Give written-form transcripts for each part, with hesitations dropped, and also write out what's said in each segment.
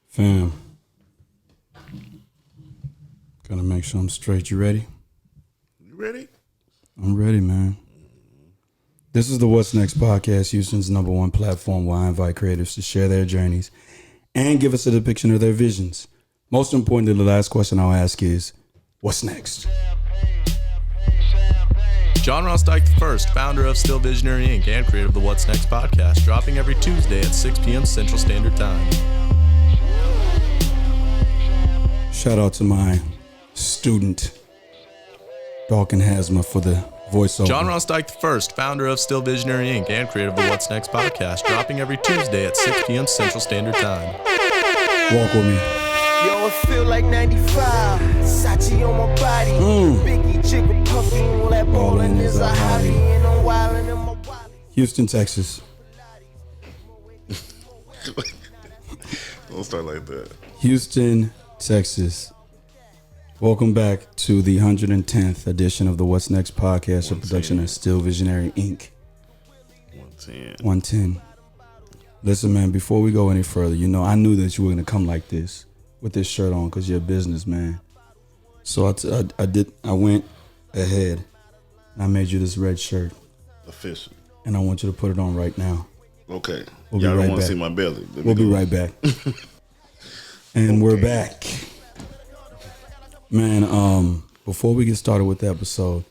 Fam, gotta make sure I'm straight. You ready? You ready? I'm ready, man. This is the What's Next podcast, Houston's #1 platform where I invite creatives to share their journeys and give us a depiction of their visions. Most importantly, the last question I'll ask is, what's next? John Ross Dike I, founder of Still Visionary Inc. and creator of the What's Next podcast, dropping every Tuesday at 6 p.m. Central Standard Time. Shout out to my student, Dawkin Hasma, for the voiceover. John Ross Dike I, founder of Still Visionary Inc. and creator of the What's Next podcast, dropping every Tuesday at 6 p.m. Central Standard Time. Walk with me. Yo, it feel like 95. Sachi on my body. Biggie, jiggle, puffy, all that ballin' is a hobby. And I'm wildin' in my wallet. Houston, Texas. Don't start like that. Houston, Texas. Welcome back to the 110th edition of the What's Next podcast, a production of Still Visionary Inc. 110. Listen, man, before we go any further, I knew that you were going to come like this with this shirt on because you're a businessman. So I went ahead and I made you this red shirt. Official. And I want you to put it on right now. Okay. We'll Y'all be right don't want back. to see my belly. We'll be right back. And we're back. Man, before we get started with the episode,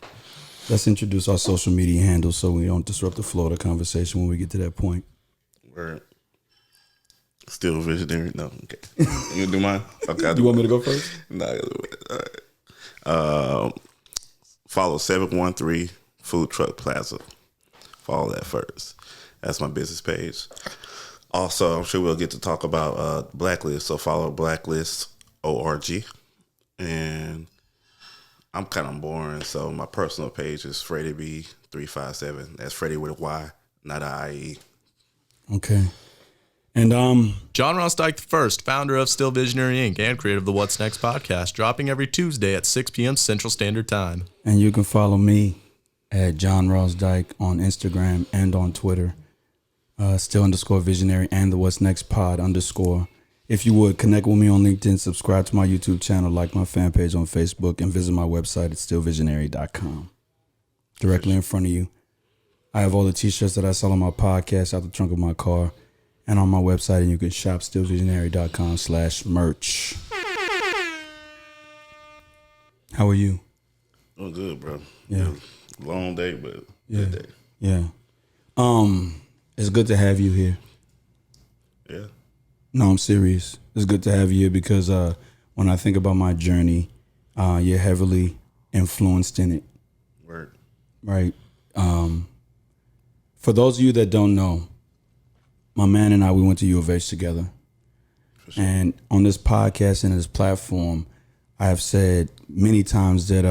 let's introduce our social media handles so we don't disrupt the flow of the conversation when we get to that point. Word. Still visionary. No, okay. You gonna do mine? Okay. You want me to go first? Nah, all right. Follow 713 Food Truck Plaza. Follow that first. That's my business page. Also, I'm sure we'll get to talk about Blacklist, so follow Blacklist.org. And I'm kind of boring, so my personal page is Freddie B357. That's Freddie with a Y, not an I-E. Okay. And John Ross Dike I, founder of Still Visionary Inc. and creator of the What's Next podcast, dropping every Tuesday at 6 p.m. Central Standard Time. And you can follow me at John Ross Dike on Instagram and on Twitter. Still_visionary and the What's Next pod _. If you would, connect with me on LinkedIn, subscribe to my YouTube channel, like my fan page on Facebook, and visit my website at stillvisionary.com. Directly in front of you. I have all the t-shirts that I sell on my podcast out the trunk of my car and on my website, and you can shop stillvisionary.com/merch. How are you? Oh, good, bro. Yeah. Long day, but good day. Yeah. It's good to have you here. Yeah. No, I'm serious. It's good to have you here because when I think about my journey, you're heavily influenced in it. Word. Right. For those of you that don't know, my man and I, we went to U of H together. For sure. And on this podcast and this platform, I have said many times that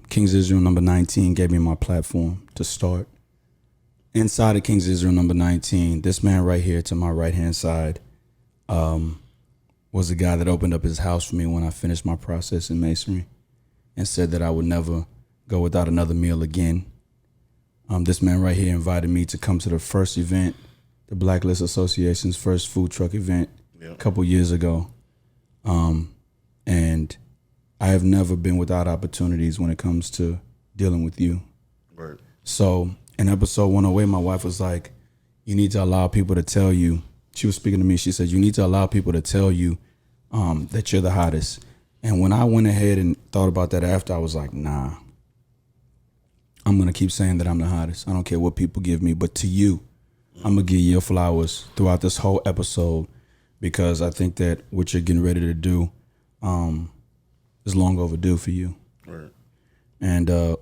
King's Israel number 19 gave me my platform to start. Inside of King's Israel number 19, this man right here to my right-hand side was the guy that opened up his house for me when I finished my process in masonry and said that I would never go without another meal again. This man right here invited me to come to the first event, the Blacklist Association's first food truck event a couple years ago. And I have never been without opportunities when it comes to dealing with you. Word. So in episode 108, my wife was like, you need to allow people to tell you. She was speaking to me. She said, you need to allow people to tell you that you're the hottest. And when I went ahead and thought about that after, I was like, nah, I'm going to keep saying that I'm the hottest. I don't care what people give me. But to you, I'm going to give you your flowers throughout this whole episode because I think that what you're getting ready to do is long overdue for you. Right. And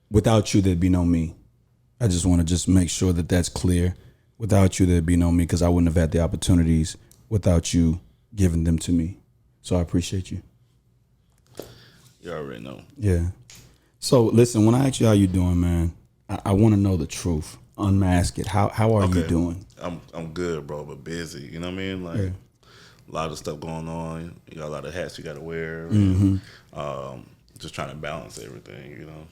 without you, there'd be no me. I just want to make sure that that's clear. Without you, there'd be no me because I wouldn't have had the opportunities without you giving them to me. So I appreciate you. You already know. Yeah. So listen, when I ask you how you doing, man, I want to know the truth. Unmask it. How are you doing? I'm good, bro, but busy. You know what I mean? Like a lot of stuff going on. You got a lot of hats you got to wear. Mm-hmm. Just trying to balance everything. You know.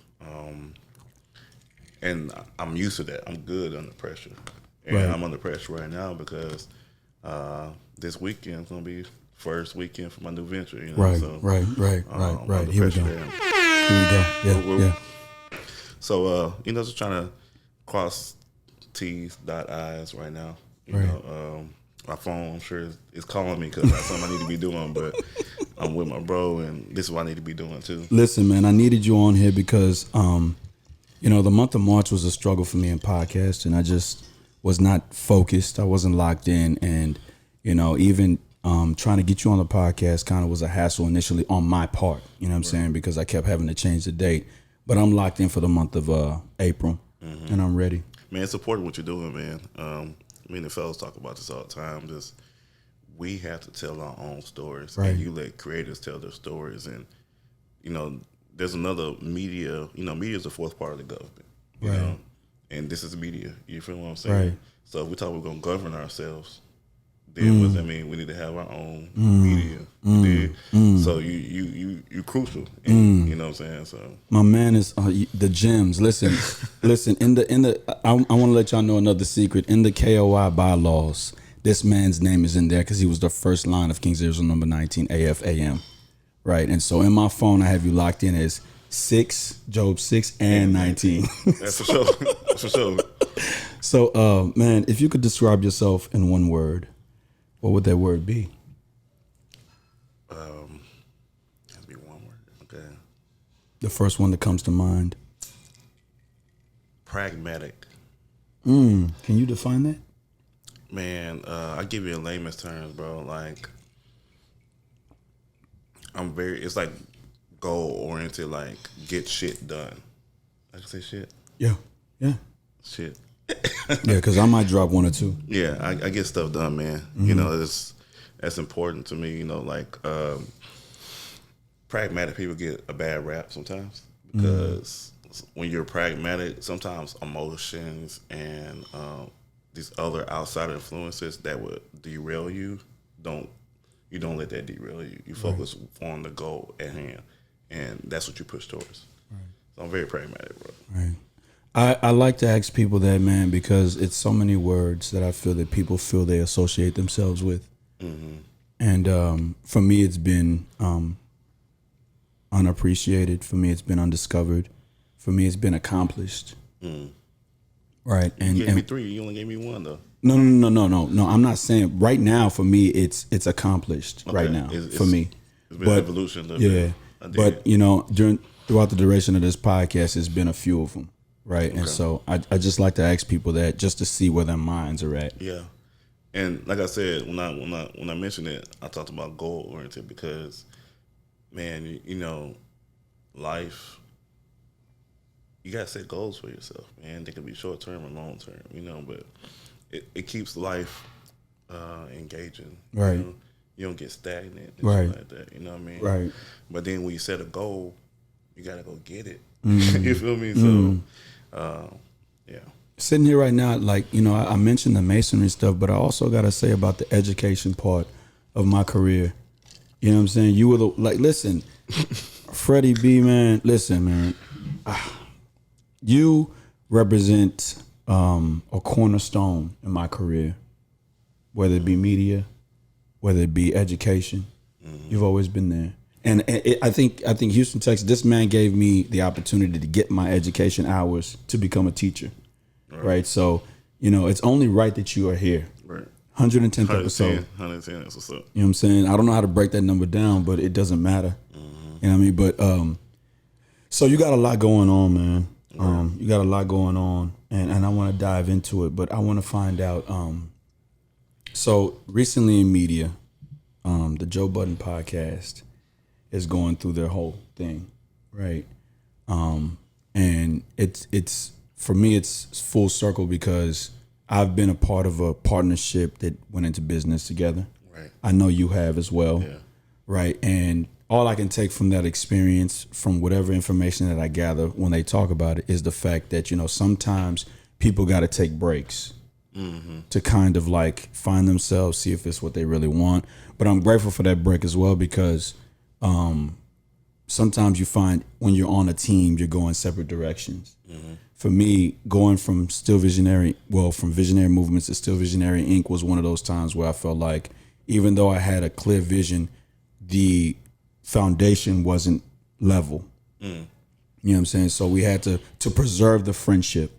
And I'm used to that. I'm good under pressure. And I'm under pressure right now because this weekend's going to be first weekend for my new venture. You know, Right, so, right. under Here we pressure go. there. Here we go. Yeah. So, just trying to cross T's, dot I's right now. You Right. know, my phone, I'm sure, is calling me because that's something I need to be doing, but I'm with my bro, and this is what I need to be doing, too. Listen, man, I needed you on here because, the month of March was a struggle for me in podcasting. I just was not focused. I wasn't locked in. And, even trying to get you on the podcast kind of was a hassle initially on my part, you know what I'm saying? Because I kept having to change the date. But I'm locked in for the month of April, and I'm ready. Man, it's important what you're doing, man. Me and the fellas talk about this all the time. Just we have to tell our own stories, Right. and you let creators tell their stories. And there's another media. Media is the fourth part of the government. You Right. know, and this is media. You feel what I'm saying? Right. So if we talk we're gonna govern ourselves, then what does that mean? We need to have our own media. You dig? So you crucial. And, you know what I'm saying? So My man is the gems. Listen. In the I want to let y'all know another secret. In the KOI bylaws, this man's name is in there because he was the first line of King's Israel number 19 AFAM, right? And so in my phone, I have you locked in as 6, Job 6 and 19. that's for sure. That's for sure. So, man, if you could describe yourself in one word, what would that word be? Has to be one word. Okay. The first one that comes to mind. Pragmatic. Can you define that? Man, I give you in layman's terms, bro. Like, it's like goal oriented, like get shit done. I can say shit. Yeah. Shit. Yeah, because I might drop one or two. Yeah, I get stuff done, man. That's important to me. Pragmatic people get a bad rap sometimes because when you're pragmatic, sometimes emotions and these other outside influences that would derail you, don't let that derail you. You focus on the goal at hand, and that's what you push towards. Right. So I'm very pragmatic, bro. Right. I like to ask people that, man, because it's so many words that I feel that people feel they associate themselves with. Mm-hmm. And for me, it's been unappreciated. For me, it's been undiscovered. For me, it's been accomplished. Mm. Right. You gave me 3. You only gave me 1, though. No. I'm not saying right now. For me, it's accomplished right now. For me, it's been evolution. Yeah. But throughout the duration of this podcast, it's been a few of them. Right. Okay. And so I just like to ask people that just to see where their minds are at. Yeah. And like I said, when I mentioned it, I talked about goal oriented because, man, life, you gotta set goals for yourself, man. They can be short term and long term, but it keeps life engaging. Right. You don't get stagnant and right. shit like that. You know what I mean? Right. But then when you set a goal, you gotta go get it. You feel me? So yeah. Sitting here right now, like, I mentioned the masonry stuff, but I also got to say about the education part of my career. You know what I'm saying? You were listen, Freddie B, man, listen, man. You represent a cornerstone in my career, whether it be media, whether it be education. You've always been there. And I think Houston, Texas, this man gave me the opportunity to get my education hours to become a teacher. Right. So, it's only right that you are here. Right. 110th episode. 110, that's what's up. You know what I'm saying? I don't know how to break that number down, but it doesn't matter. You know what I mean? But so you got a lot going on, man. You got a lot going on, and I want to dive into it, but I want to find out. So recently in media, the Joe Budden podcast is going through their whole thing, right? And it's for me, it's full circle because I've been a part of a partnership that went into business together. Right. I know you have as well. Yeah. Right. And all I can take from that experience, from whatever information that I gather when they talk about it, is the fact that, sometimes people got to take breaks to kind of like find themselves, see if it's what they really want. But I'm grateful for that break as well because sometimes you find when you're on a team, you're going separate directions. For me, going from Visionary Movements to Still Visionary Inc. was one of those times where I felt like, even though I had a clear vision, the foundation wasn't level. You know what I'm saying? So we had to preserve the friendship.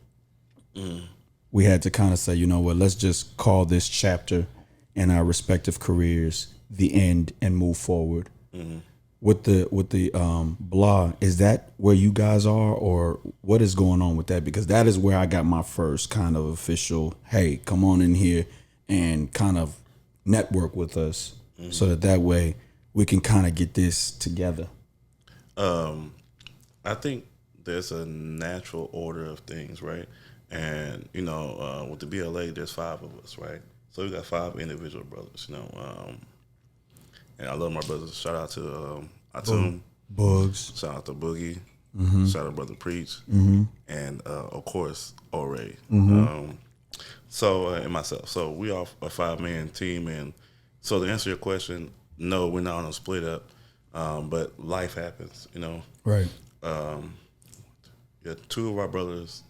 We had to kind of say, you know what, let's just call this chapter in our respective careers the end and move forward. With the blah, is that where you guys are, or what is going on with that? Because that is where I got my first kind of official, hey, come on in here and kind of network with us, so that way we can kind of get this together. I think there's a natural order of things, right? And, you know, with the BLA, there's 5 of us, right? So we got 5 individual brothers, you know. And I love my brothers. Shout out to Atum. Bugs. Shout out to Boogie. Shout out Brother Preach. And, of course, Ore. And myself. So we are a 5-man team. And so to answer your question, no, we're not on a split up. But life happens, you know. Right. 2 of our brothers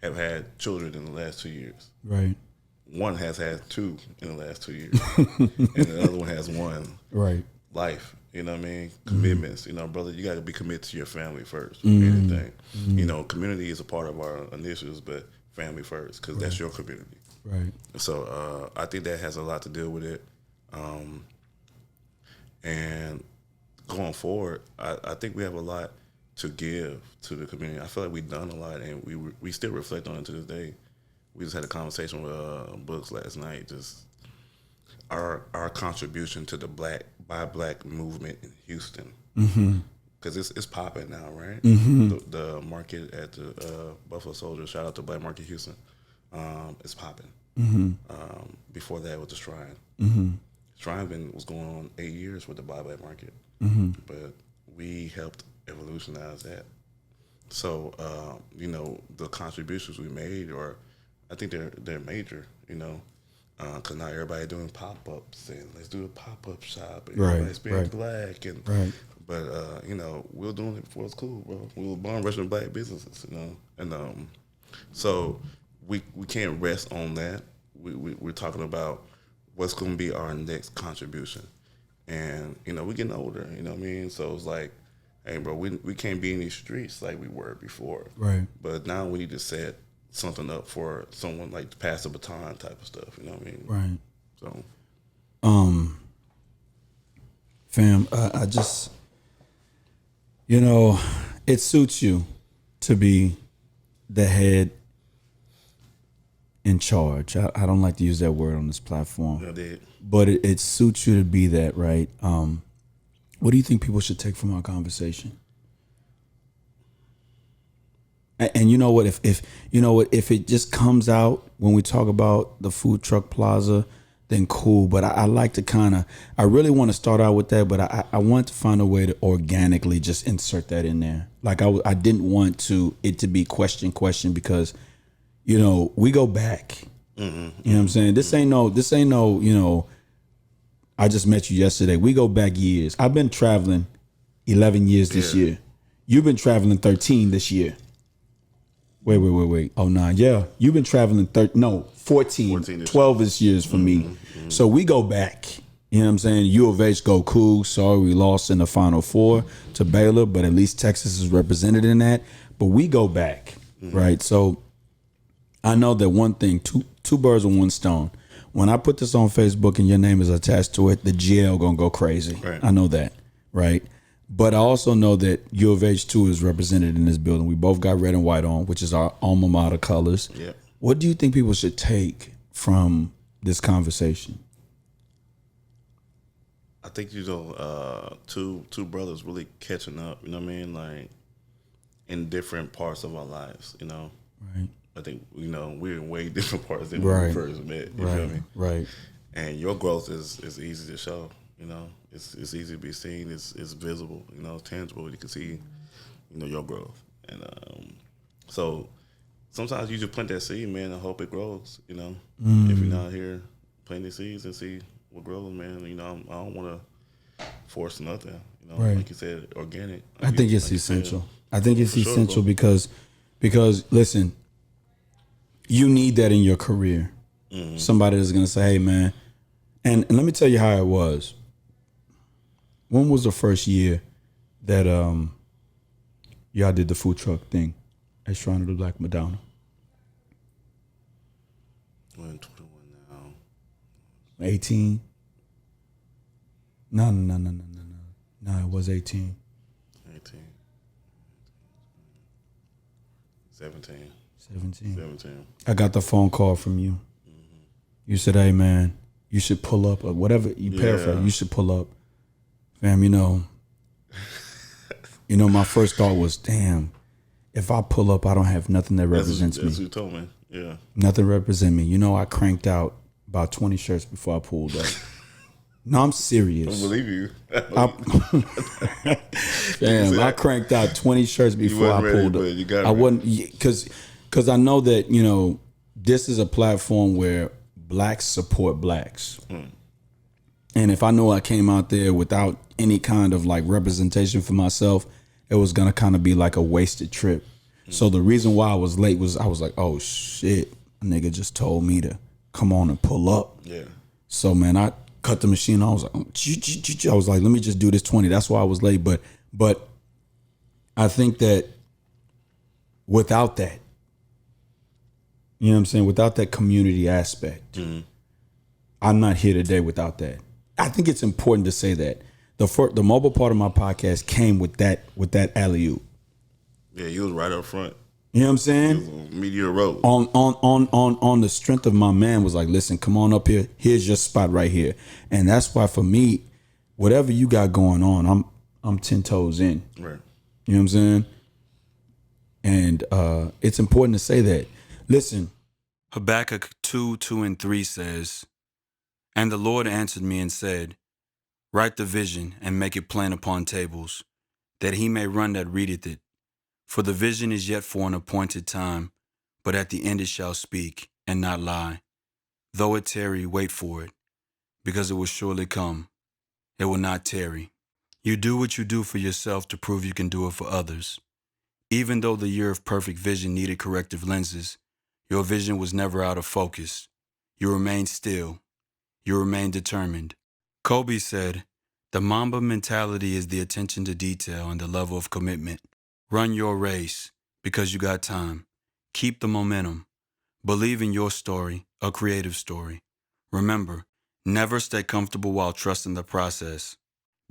have had children in the last 2 years. Right. One has had 2 in the last 2 years, and the other one has 1. Right. Life, you know what I mean? Commitments, you know, brother. You got to be committed to your family first. Anything, you know, community is a part of our initiatives, but family first, because that's your community. Right. So I think that has a lot to do with it. And going forward, I think we have a lot to give to the community. I feel like we've done a lot, and we still reflect on it to this day. We just had a conversation with Books last night, just our contribution to the Black movement in Houston. Because it's popping now, right? The market at the Buffalo Soldier, shout out to Black Market Houston, it's popping. Before that was the Shrine. Shrine was going on 8 years with the Black Market, but we helped evolutionize that. So, you know, the contributions we made, I think they're major, you know, because now everybody doing pop-ups, and let's do a pop-up shop, and everybody's being black, and but you know, we were doing it before it was cool, bro. We were born rushing black businesses, you know, and so we can't rest on that. We're talking about what's going to be our next contribution, and you know, we're getting older, you know what I mean? So it's like, hey, bro, we can't be in these streets like we were before, right? But now we need to set something up for someone, like to pass the baton type of stuff, you know what I mean? Right. So, fam, I just, you know, it suits you to be the head in charge. I don't like to use that word on this platform, but it suits you to be that, right? What do you think people should take from our conversation? And you know what, if it just comes out when we talk about the Food Truck Plaza, then cool. But I like to I really want to start out with that, but I want to find a way to organically just insert that in there. Like I didn't want it to be question, because, you know, we go back. You know what I'm saying? This ain't no, you know, I just met you yesterday. We go back years. I've been traveling 11 years this year. You've been traveling 13 this year. Wait. Oh, nah. Yeah. You've been traveling 14 12 this years for me. So we go back. You know what I'm saying? U of H go cool. Sorry we lost in the Final Four to Baylor, but at least Texas is represented in that. But we go back, right? So I know that one thing, two birds with one stone. When I put this on Facebook and your name is attached to it, the GL gonna go crazy. Right. I know that, right? But I also know that U of H too is represented in this building. We both got red and white on, which is our alma mater colors. Yeah. What do you think people should take from this conversation? I think, you know, two brothers really catching up, you know what I mean? Like, in different parts of our lives, you know? Right. I think, you know, we're in way different parts than when we first met, you feel me? Right. And your growth is easy to show, you know? It's easy to be seen, it's visible, you know, it's tangible. You can see, you know, your growth. And so sometimes you just plant that seed, man, and hope it grows, you know? If you're not here, plant the seeds and see what grows, man. You know, I don't want to force nothing, you know, like you said, organic. I think it's essential. I think it's essential because listen, you need that in your career. Somebody that's going to say, hey, man, And let me tell you how it was. When was the first year that y'all did the food truck thing at Shrine of the Black Madonna? We're in 21 now. 18? No. No, it was 18. 18. 17. 17. I got the phone call from you. Mm-hmm. You said, hey, man, you should pull up, or whatever, you paraphrase, you should pull up. Fam, you know, my first thought was, damn, if I pull up, I don't have nothing that represents me. That's what you told me, yeah. Nothing represents me. You know, I cranked out about 20 shirts before I pulled up. No, I'm serious. I believe you. Damn, I cranked out 20 shirts before I pulled up. You got I wasn't, because I know that, you know, this is a platform where blacks support blacks. And if I know I came out there without any kind of like representation for myself, it was gonna kind of be like a wasted trip. So the reason why I was late was I was like, oh shit, a nigga just told me to come on and pull up. Yeah. So man, I cut the machine. I was like, I was like, let me just do this 20. That's why I was late. But I think that without that, you know what I'm saying? Without that community aspect, I'm not here today without that. I think it's important to say that the mobile part of my podcast came with that alley-oop. Yeah, you was right up front. You know what I'm saying? You was on Meteor Road. On the strength of my man was like, listen, come on up here. Here's your spot right here. And that's why for me, whatever you got going on, I'm 10 toes in. Right. You know what I'm saying? And it's important to say that. Listen, Habakkuk 2:2-3 says, and the Lord answered me and said, write the vision and make it plain upon tables, that he may run that readeth it. For the vision is yet for an appointed time, but at the end it shall speak and not lie. Though it tarry, wait for it, because it will surely come. It will not tarry. You do what you do for yourself to prove you can do it for others. Even though the year of perfect vision needed corrective lenses, your vision was never out of focus. You remained still. You remained determined. Kobe said, the Mamba mentality is the attention to detail and the level of commitment. Run your race because you got time. Keep the momentum. Believe in your story, a creative story. Remember, never stay comfortable while trusting the process.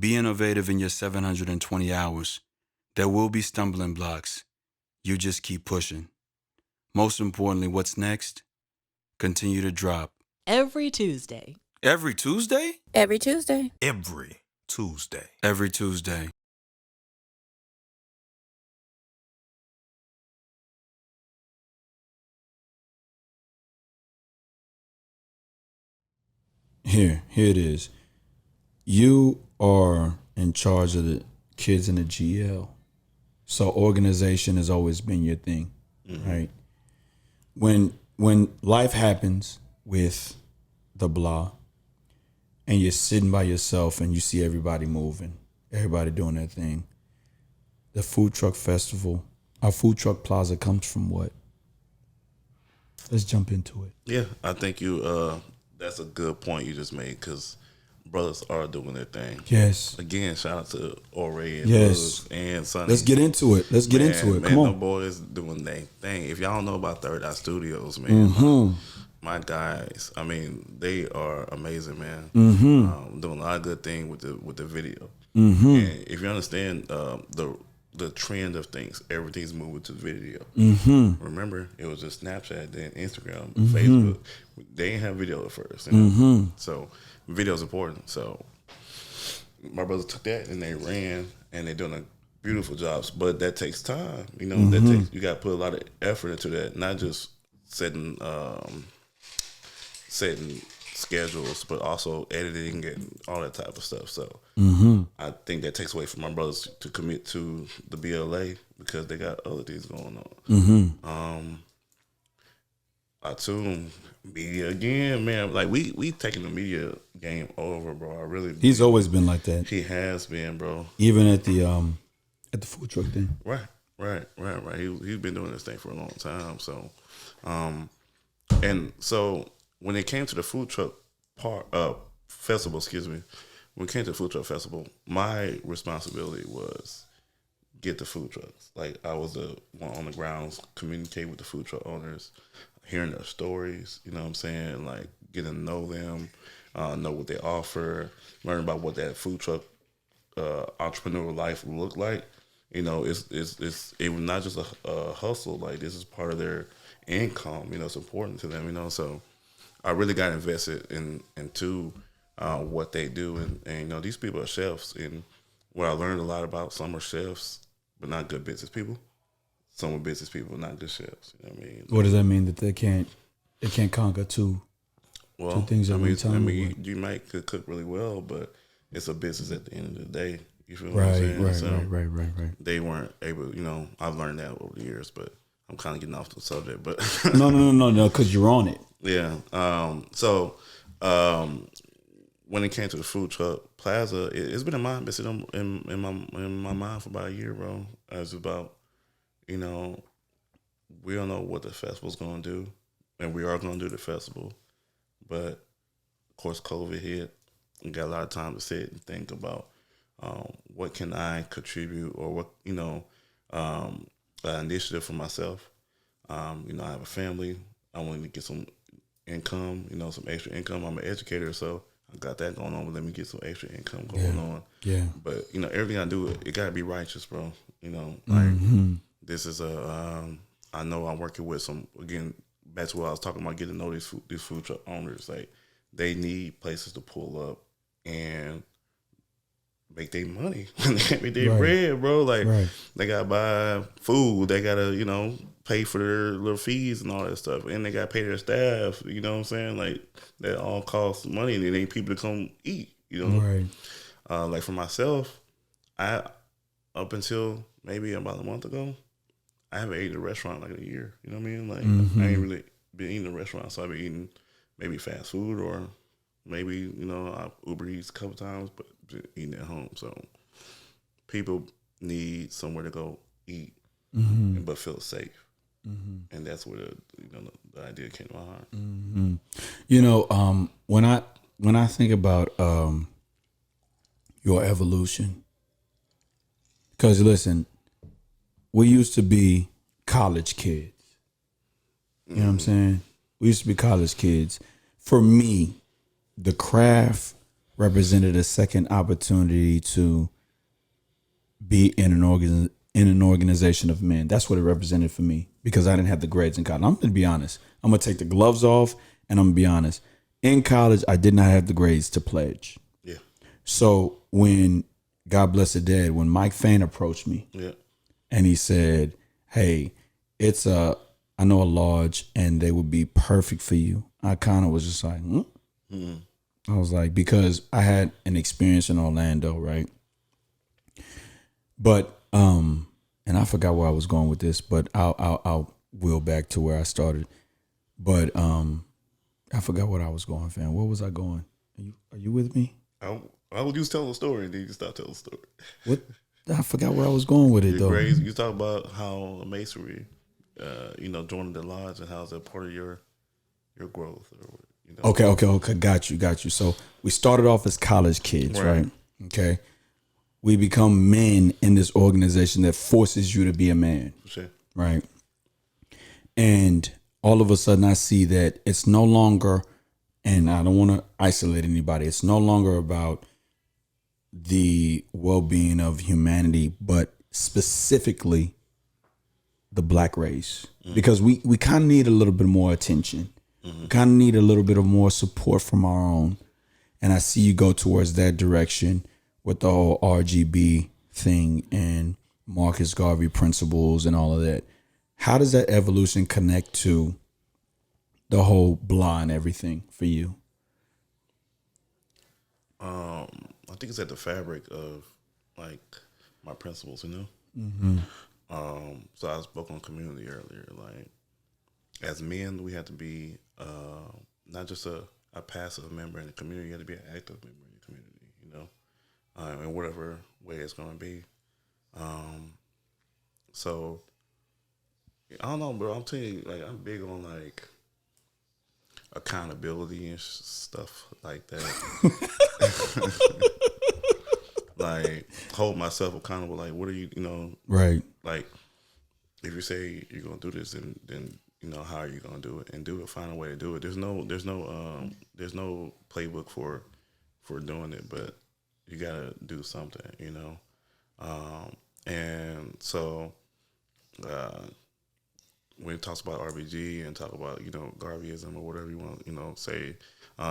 Be innovative in your 720 hours. There will be stumbling blocks. You just keep pushing. Most importantly, what's next? Continue to drop. Every Tuesday. Every Tuesday? Every Tuesday. Every Tuesday. Every Tuesday. Here it is. You are in charge of the kids in the GL. So organization has always been your thing, right? When life happens with the blah and you're sitting by yourself and you see everybody moving, everybody doing their thing, the Food Truck Festival, our Food Truck Plaza comes from what? Let's jump into it. Yeah, I think that's a good point you just made because brothers are doing their thing. Yes. Again, shout out to Ore and Yes. Buzz and Sonny. Let's get into it. Come Man, on. the boys doing their thing. If y'all don't know about Third Eye Studios, man, my guys, I mean, they are amazing, man. Doing a lot of good things with the video. And if you understand the trend of things, everything's moving to video. Remember, it was just Snapchat, then Instagram, Facebook. They didn't have video at first. You know? So video is important. So my brothers took that and they ran, and they're doing a beautiful jobs. But that takes time. You know, you got to put a lot of effort into that, not just setting schedules, but also editing and all that type of stuff. So I think that takes away from my brothers to commit to the BLA because they got other things going on. Atum, media again, man. Like we taking the media game over, bro. I really. He's always been like that. He has been, bro. Even at the food truck thing. Right. He's been doing this thing for a long time. So, and so when it came to the food truck festival, excuse me, when it came to the food truck festival, my responsibility was get the food trucks. Like I was the one on the grounds, communicate with the food truck owners, hearing their stories. You know what I'm saying? Like getting to know them, know what they offer, learn about what that food truck entrepreneurial life looked like. You know, it was not just a hustle. Like this is part of their income. You know, it's important to them. You know, so I really got invested into what they do, and you know, these people are chefs. And what I learned a lot about, some are chefs, but not good business people. Some are business people, not good chefs. You know what I mean? What does that mean, that they can't conquer two things at one time? I mean, you might cook really well, but it's a business at the end of the day. You feel what Right, I'm saying? right. They weren't able, you know, I've learned that over the years, but I'm kind of getting off the subject. But No, because you're on it. yeah. When it came to the Food Truck Plaza, it's been in my mind for about a year, bro. It's about, you know, we don't know what the festival's going to do, and we are going to do the festival. But, of course, COVID hit. We got a lot of time to sit and think about what can I contribute, or what, you know, an initiative for myself. You know, I have a family. I want to get some income, you know, some extra income. I'm an educator, so I got that going on, but let me get some extra income going on. Yeah. But, you know, everything I do, it got to be righteous, bro. You know, like this is I know I'm working with some, again, back to what I was talking about, getting to know these food truck owners. Like, they need places to pull up and make their money, make their bread, bro. Like, they got to buy food. They got to, you know, pay for their little fees and all that stuff. And they got to pay their staff, you know what I'm saying? Like, that all costs money, and they need people to come eat, you know? Right. Like, for myself, up until maybe about a month ago, I haven't eaten at a restaurant like a year. You know what I mean? Like, I ain't really been eating at a restaurant, so I've been eating maybe fast food, or maybe, you know, I Uber Eats a couple times, but eating at home. So people need somewhere to go eat, but feel safe. And that's where the idea came to my heart. You know, when I think about your evolution, because listen, we used to be college kids. You know what I'm saying? We used to be college kids. For me, the craft represented a second opportunity to be in an organization of men. That's what it represented for me, because I didn't have the grades in college. I'm going to be honest. I'm going to take the gloves off, and I'm going to be honest. In college, I did not have the grades to pledge. Yeah. So when, God bless the dead, when Mike Fain approached me, and he said, hey, I know a lodge and they would be perfect for you, I kind of was just like, I was like, because I had an experience in Orlando, right? But and I forgot where I was going with this, but I'll wheel back to where I started. But I forgot what I was going, fam. Where was I going? Are you with me? I would just tell the story, and then you stop telling the story. What? I forgot where I was going with it, though. Grades, you talk about how masonry, you know, joining the lodge, and how's that part of your growth, or, you know. Okay. Got you. So we started off as college kids, right? Okay. We become men in this organization that forces you to be a man. Sure. Right. And all of a sudden I see that it's no longer, and I don't want to isolate anybody, it's no longer about the well-being of humanity, but specifically the black race. Because we kind of need a little bit more attention. We kind of need a little bit of more support from our own. And I see you go towards that direction with the whole RGB thing and Marcus Garvey principles and all of that. How does that evolution connect to the whole blah and everything for you? I think it's at the fabric of, like, my principles, you know? So I spoke on community earlier. Like, as men, we have to be not just a passive member in the community, you have to be an active member in the community, you know, in whatever way it's going to be. So, I don't know, bro. I'm telling you, like, I'm big on, like, accountability and stuff like that. Like hold myself accountable. Like, what are you, Right. like if you say you're gonna do this, then how are you gonna do it? And do it. Find a way to do it. There's no playbook for doing it, but you gotta do something. And so when it talks about RBG and talk about Garveyism or whatever you want say,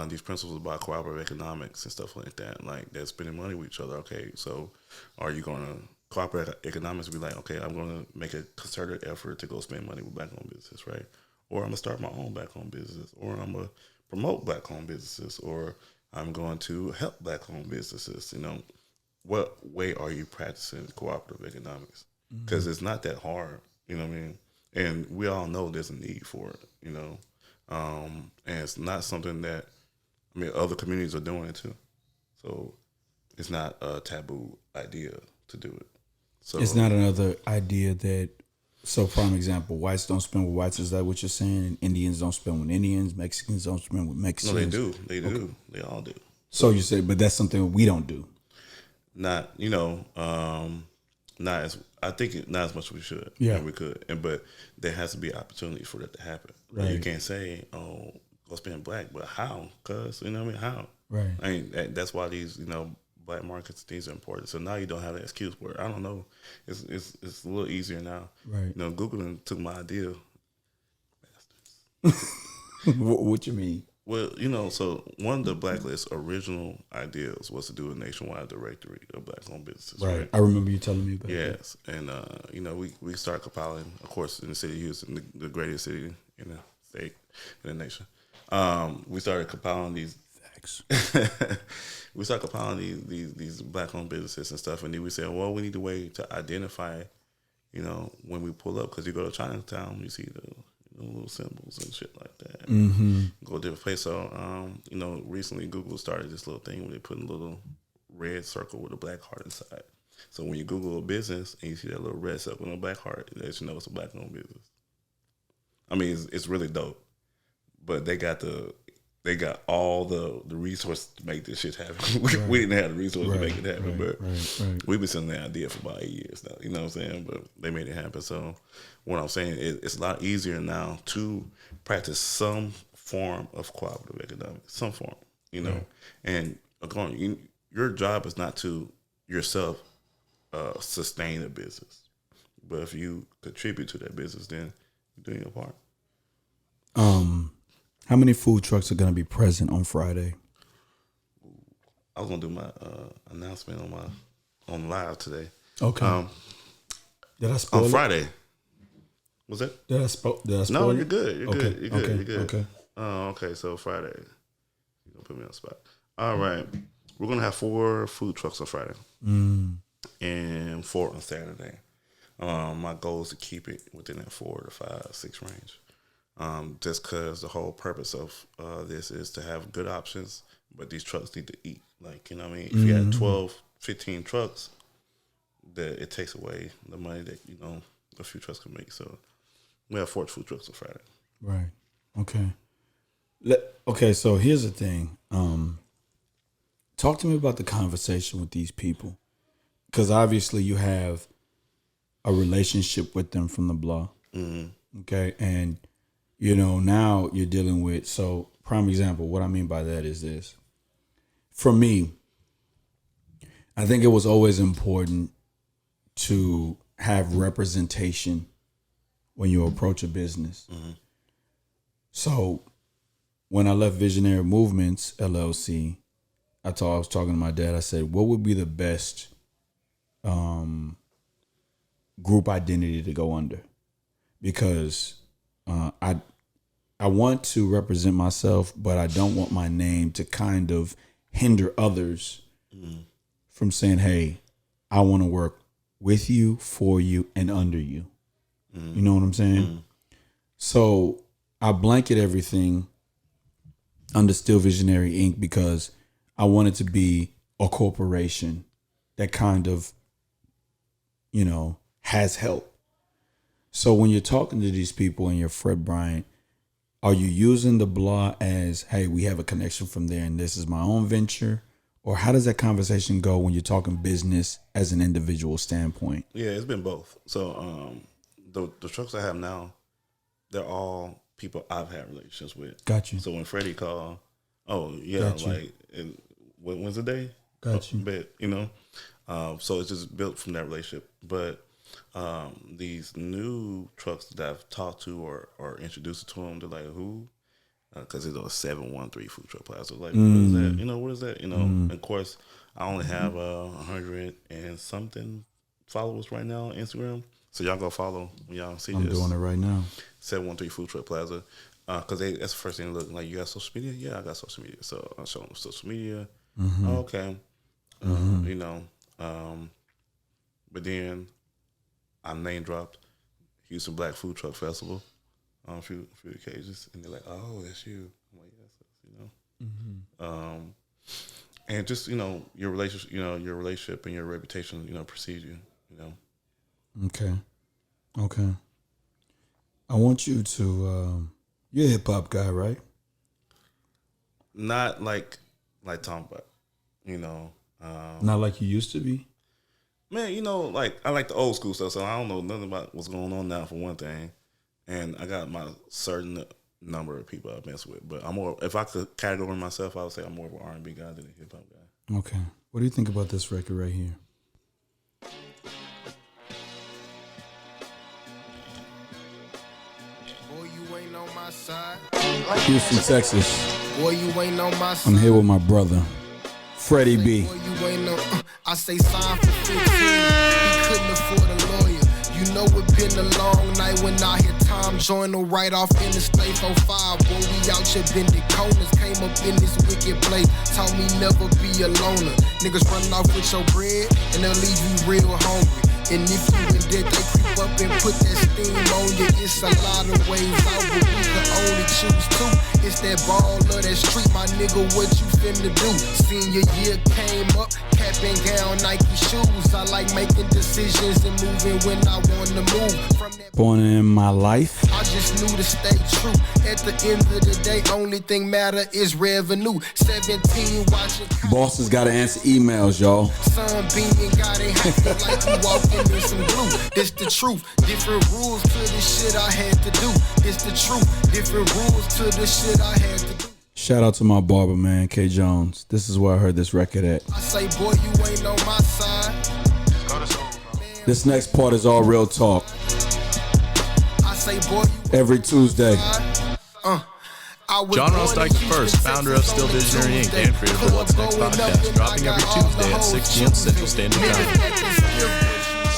these principles about cooperative economics and stuff like that, like they're spending money with each other. Okay, so are you gonna cooperative economics be like, okay, I'm gonna make a concerted effort to go spend money with black-owned business, right? Or I'm gonna start my own black-owned business, or I'm gonna promote black-owned businesses, or I'm going to help black-owned businesses. What way are you practicing cooperative economics? Because it's not that hard, you know what I mean? And we all know there's a need for it, and it's not something that, other communities are doing it too. So it's not a taboo idea to do it. So it's not another idea that, so prime example, whites don't spend with whites. Is that what you're saying? And Indians don't spend with Indians. Mexicans don't spend with Mexicans. No, they do. They do. Okay. They all do. So you say, but that's something we don't do. Not, not as, I think not as much as we should. Yeah. We could. But there has to be opportunity for that to happen. Right. You can't say, oh, go spend black, but how? Because, how? Right. That's why these, black markets, things are important. So now you don't have that excuse where, I don't know, it's a little easier now. Right. Google took my idea. What you mean? Well, so one of the Blacklist original ideas was to do a nationwide directory of black-owned businesses. Right. I remember you telling me about that. Yes. And, we start compiling, of course, in the city of Houston, the greatest city in the state, in the nation. We started compiling these. Facts. We started compiling these black-owned businesses and stuff. And then we said, well, we need a way to identify, when we pull up. Because you go to Chinatown, you see the little symbols and shit like that. Mm-hmm. Go to different place. So, recently Google started this little thing where they put a little red circle with a black heart inside. So when you Google a business and you see that little red circle and a black heart, it lets you know it's a black-owned business. It's really dope. But they got all the resources to make this shit happen. We didn't have the resources to make it happen, but we've been selling that idea for about 8 years now. You know what I'm saying? But they made it happen. So what I'm saying is it's a lot easier now to practice some form of cooperative economics, some form, And your job is not to yourself sustain a business, but if you contribute to that business, then you're doing your part. How many food trucks are going to be present on Friday? I was going to do my announcement on live today. Okay. Did I spoil on it? Friday? Was that? Did I spoil No, it? you're good. You're good. You're good. You're good. Okay. Oh, okay. So Friday, you're gonna put me on the spot. All right, we're gonna have 4 food trucks on Friday and 4 on Saturday. My goal is to keep it within that 4 to 5, 6 range. Just because the whole purpose of this is to have good options, but these trucks need to eat. Like, if you had 12, 15 trucks, that it takes away the money that, a few trucks can make. So we have 4 food trucks on Friday. Right. Okay. Okay, so here's the thing. Talk to me about the conversation with these people. Because obviously you have a relationship with them from the blah. Mm-hmm. Okay, and now you're dealing with, so prime example, what I mean by that is this. For me, I think it was always important to have representation when you approach a business. Mm-hmm. So when I left Visionary Movements, LLC, I was talking to my dad, I said, what would be the best group identity to go under? Because I want to represent myself, but I don't want my name to kind of hinder others from saying, hey, I want to work with you, for you, and under you. You know what I'm saying? So I blanket everything under Still Visionary Inc. because I want it to be a corporation that kind of, has help. So when you're talking to these people and you're Fred Bryant, are you using the blog as, hey, we have a connection from there and this is my own venture? Or how does that conversation go when you're talking business as an individual standpoint? Yeah, it's been both. So the trucks I have now, they're all people I've had relationships with. Got you. So when Freddie called, oh yeah, Got you. like when's the day? Got you. Bet, so it's just built from that relationship. But these new trucks that I've talked to or introduced to them, they're like, who? Because it's a 713 Food Truck Plaza. Like, what is that? What is that? And of course, I only have 100 and something followers right now on Instagram. So y'all go follow when y'all see I'm this. doing it right now. 713 Food Truck Plaza. Because that's the first thing they look like. You got social media? Yeah, I got social media. So I show them social media. Oh, okay. But then I name dropped Houston Black Food Truck Festival on a few occasions, and they're like, "Oh, that's you." I'm like, "Yes, and just your relationship, your relationship and your reputation, precedes you, Okay. I want you to. You're a hip hop guy, right? Not like Tom, but Not like you used to be. man, like I like the old school stuff, so I don't know nothing about what's going on now for one thing. And I got my certain number of people I mess with, but I'm more. If I could categorize myself, I would say I'm more of an R&B guy than a hip hop guy. Okay. What do you think about this record right here? Boy, you ain't on my side. Houston, Texas. Boy, you ain't on my side. I'm here with my brother, Freddie B. Boy, you ain't no. I say sign for 15. He couldn't afford a lawyer. You know it been a long night when I hear Tom Joyner right off in the state 45. Boy, we out here bending corners. Came up in this wicked place. Taught me never be a loner. Niggas running off with your bread and they'll leave you real hungry. And if you in debt, they creep up and put that steam on you. It's a lot of ways out, but we can only choose two. It's that ball of that street, my nigga, what you finna do? Senior year came up, cap and gown, Nike shoes. I like making decisions and moving when I wanna move. From that Born in my life. I just knew to stay true. At the end of the day, only thing matter is revenue. 17 watching. Bosses gotta answer emails, y'all. Sun beaming, got it hot like you walking in some glue. It's the truth. Different rules to the shit I had to do. It's the truth. Different rules to the shit I had to do. Shout out to my barber, man, K Jones. This is where I heard this record at. I say, boy, you ain't on my side. This next part is all real talk. I say, boy, you Every Tuesday. John Ross Dike I, founder of Still Visionary Inc. and creator of the What's Next podcast, dropping every Tuesday at 6 p.m. Central Standard Time.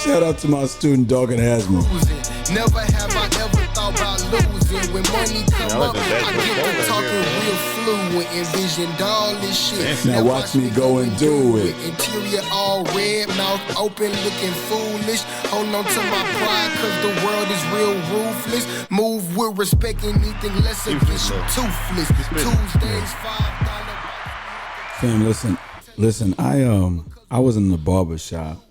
Shout out to my student, Dog and Hasma. Never have I ever thought about losing. When money come up, I get to talking real fluent. Envisioned all this shit. Now watch me go and do it. Interior all red, mouth open, looking foolish. Hold on to my pride, cause the world is real ruthless. Move with respect, anything less than get you toothless. Tuesdays, $5. Fam, listen. I was in the barber shop,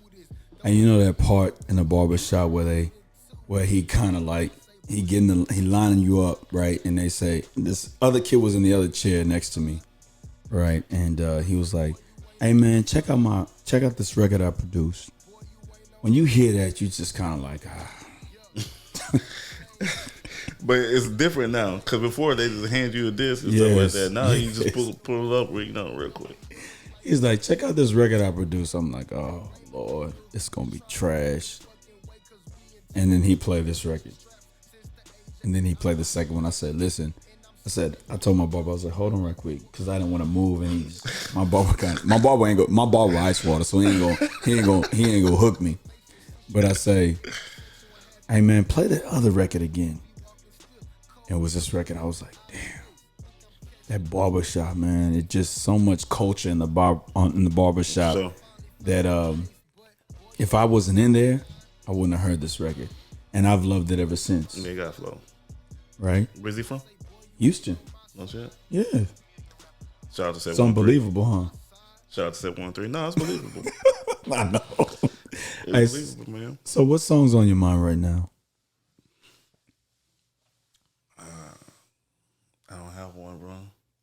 and you know that part in the barber shop where he kind of like he lining you up, right? And they say this other kid was in the other chair next to me, right? And he was like, "Hey man, check out this record I produced." When you hear that, you just kind of like, But it's different now because before they just hand you a disc and stuff like that. Now you just pull it up, real quick. He's like, "Check out this record I produced." I'm like, "Oh Lord, it's gonna be trash." And then he played this record. And then he played the second one. I said, "Listen," I told my barber, I was like, "Hold on right quick," because I didn't want to move. And my barber ice water, so he ain't gonna hook me. But I say, "Hey man, play the other record again." And it was this record. I was like, "Damn, that barber shop, man! It's just so much culture in the barber shop So, that if I wasn't in there, I wouldn't have heard this record, and I've loved it ever since." they got flow. Right? Where's he from? Houston. No shit. Yeah. Shout out to 713. It's unbelievable, huh? Shout out to 713. No, it's believable. I know. It's believable, man. So what song's on your mind right now?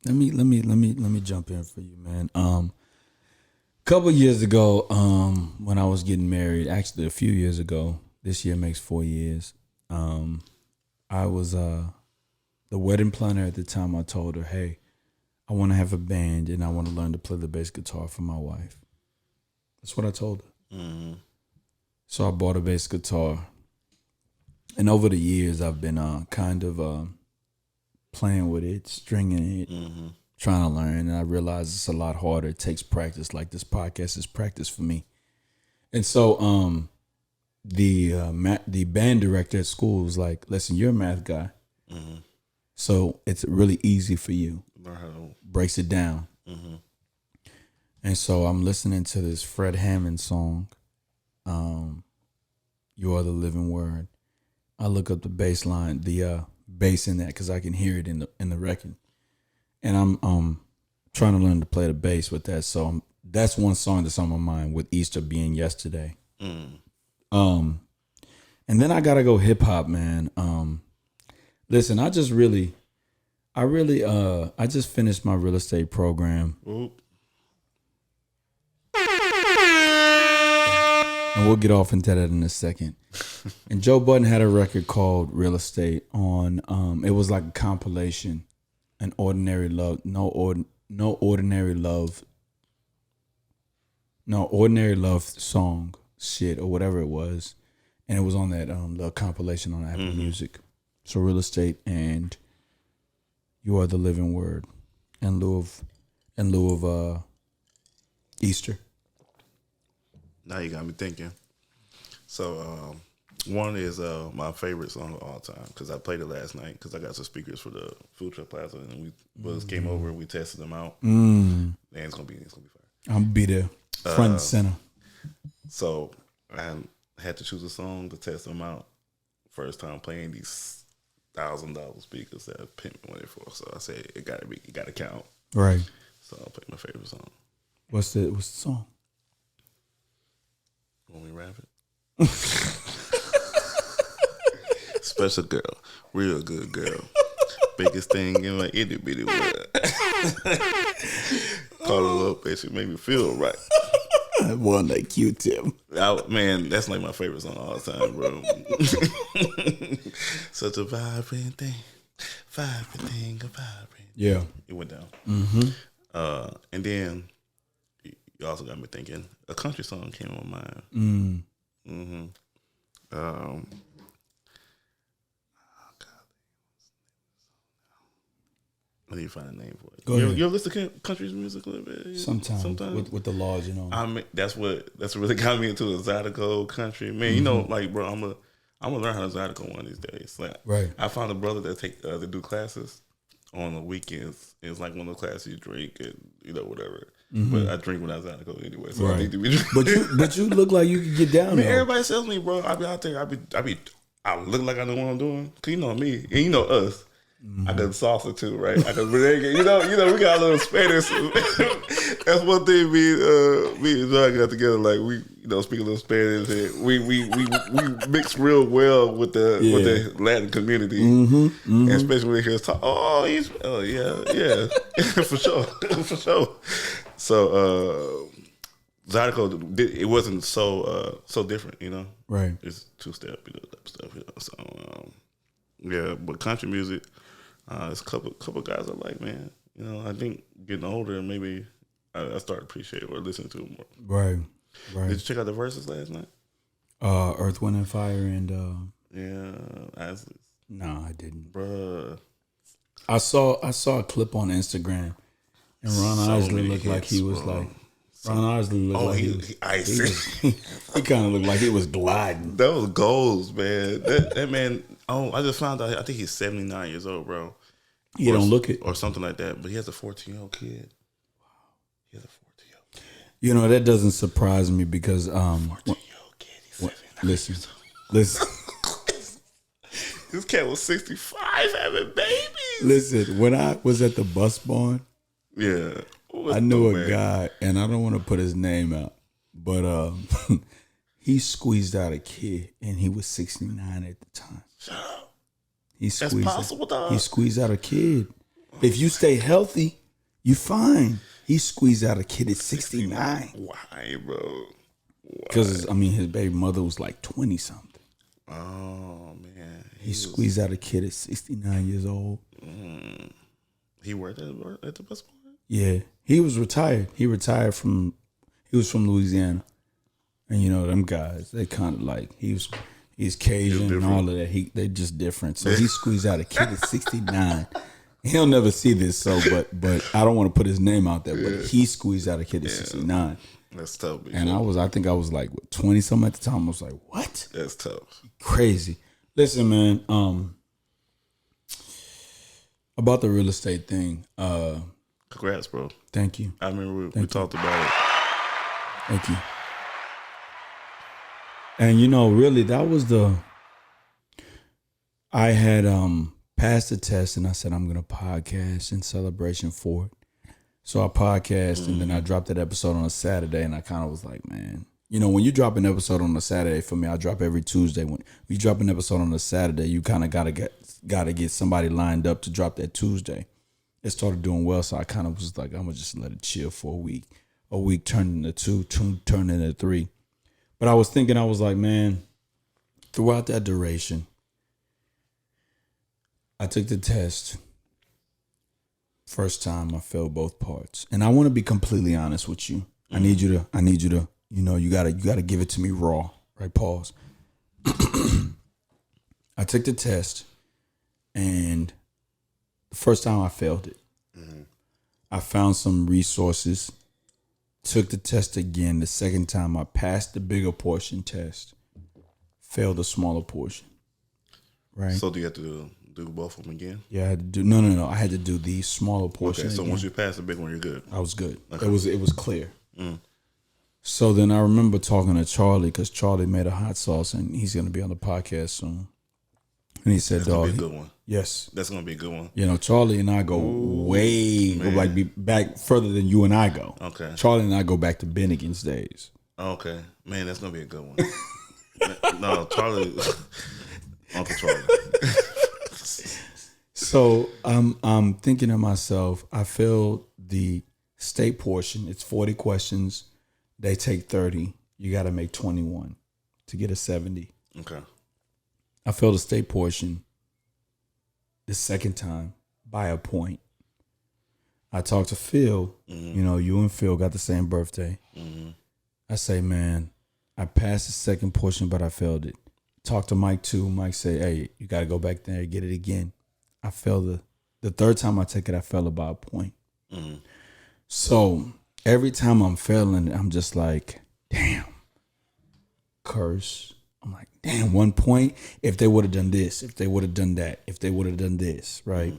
Let me jump in for you, man. Couple years ago, when I was getting married, actually a few years ago, this year makes 4 years. I was the wedding planner at the time. I told her, "Hey, I want to have a band and I want to learn to play the bass guitar for my wife." That's what I told her. Mm-hmm. So I bought a bass guitar, and over the years, I've been kind of playing with it, stringing it, trying to learn. And I realized it's a lot harder. It takes practice. Like this podcast is practice for me. And so the band director at school was like, "Listen, you're a math guy, so it's really easy for you." Breaks it down. And so I'm listening to this Fred Hammond song, "You Are the Living Word." I look up the bass line, the bass in that, because I can hear it in the record, and I'm trying to learn to play the bass with that. So that's one song that's on my mind, with Easter being yesterday. And then I gotta go hip hop, man. Listen, I just finished my real estate program. Oop. And we'll get off into that in a second. And Joe Budden had a record called Real Estate on, it was like a compilation, an ordinary love, no ordinary love song, shit, or whatever it was. And it was on that the compilation on Apple Music. So Real Estate and You Are the Living Word in lieu of Easter. Now you got me thinking. So one is my favorite song of all time, because I played it last night because I got some speakers for the Food Truck Plaza, and we came over and we tested them out. And it's gonna be fire. I'm gonna be there, front and center. So I had to choose a song to test them out. First time playing these $1,000 speakers that I paid money for, so I said it gotta count. Right. So I'll play my favorite song. What's the song? Want me to rap it? Special girl, real good girl, biggest thing in my itty bitty world. Call her up, and she make me feel right. One like Q-Tip. Man, that's like my favorite song all the time, bro. Such a vibrant thing, a vibrant. Yeah, it went down. And then you also got me thinking. A country song came on my mind. I need to find a name for it. Go ahead. You ever listen to country music a little bit? Sometimes. With the laws, you know. I mean, that's what really got me into a Zydeco country. Man, you know, like, bro, I'm gonna learn how to Zydeco one of these days. Like, right. I found a brother that do classes on the weekends. It's like one of the classes you drink and whatever. But I drink when I Zydeco anyway, so I need to be drinking. But you look like you can get down there. Everybody tells me, bro, I be out there. I look like I know what I'm doing. Cause you know me, and you know us. I got salsa too, right? I got merengue. You know, we got a little Spanish. That's one thing me and John got together. Like we, speak a little Spanish. And we mix real well with the Latin community, and especially when they hear us talk. Yeah, for sure. So Zydeco, it wasn't so different, Right. It's two-step, type stuff. So yeah, but country music. There's a couple guys I like, man. I think getting older, maybe I start appreciating or listening to it more. Right. Did you check out the verses last night? Earth, Wind, and Fire, and no, I didn't. Bruh. I saw a clip on Instagram, and Ron Isley looked like he was like. Ron Isley looked like he kind of looked like he was gliding. That was goals, man. That man. Oh, I just found out. I think he's 79 years old, bro. He don't look it, or something like that. But he has a 14-year-old kid. Wow, he has a 14-year-old kid. You That doesn't surprise me because 14-year-old kid. He's 79 listen. This cat was 65 having babies. Listen, when I was at the bus barn, yeah. I knew a guy, and I don't want to put his name out, but he squeezed out a kid, and he was 69 at the time. Shut up. That's possible, dog. He squeezed out a kid. If you stay healthy, you fine. He squeezed out a kid at 69. Why, bro? Because, I mean, his baby mother was like 20 something. Oh, man. He squeezed out a kid at 69 years old. He worked at the bus barn? Yeah. He was retired. He was from Louisiana. And, you know, them guys, they kind of like, he's Cajun and all of that. They just different. So he squeezed out a kid at 69. He'll never see this, so but I don't want to put his name out there. But he squeezed out a kid at 69. That's tough. And I think I was like 20 something at the time. I was like, what? That's tough. Crazy. Listen, man. About the real estate thing. Congrats, bro. Thank you. I remember we talked about it. Thank you. And you know, really, that was I had passed the test, and I said I'm gonna podcast in celebration for it. So I podcast, and then I dropped that episode on a Saturday, and I kind of was like, man, you know, when you drop an episode on a Saturday, for me, I drop every Tuesday. When you drop an episode on a Saturday, you kind of gotta get somebody lined up to drop that Tuesday. It started doing well, so I kind of was like, I'm gonna just let it chill for a week. A week turned into two, turned into 3. But I was thinking, I was like, man, throughout that duration, I took the test. First time I failed both parts. And I want to be completely honest with you. I need you to, you know, you gotta give it to me raw. Right? Pause. I took the test, and the first time I failed it. I found some resources, took the test again. The second time I passed the bigger portion test, failed the smaller portion. Right? So do you have to do both of them again? Yeah, I had to do no. I had to do the smaller portion. Okay, so again. once you pass the big one, you're good. I was good. Okay. It was clear. So then I remember talking to Charlie, because Charlie made a hot sauce, and he's going to be on the podcast soon. And he said, That's gonna "Dog, be a good one. Yes, That's gonna be a good one. you know, Charlie and I go be back further than you and I go. Okay. Charlie and I go back to Bennigan's days. Okay, man, that's gonna be a good one. No, Charlie, Uncle Charlie. So I'm thinking to myself, I failed the state portion. It's 40 questions. They take 30. You got to make 21 to get a 70. Okay. I failed the state portion the second time by a point. I talked to Phil. You know, you and Phil got the same birthday. I say, man, I passed the second portion, but I failed it. Talk to Mike too. Mike say, hey, you got to go back there and get it again. I failed the third time I take it, I fell about a point. So every time I'm failing, I'm just like, damn, curse. I'm like, damn, 1 point. If they would have done this, if they would have done that, if they would have done this, right?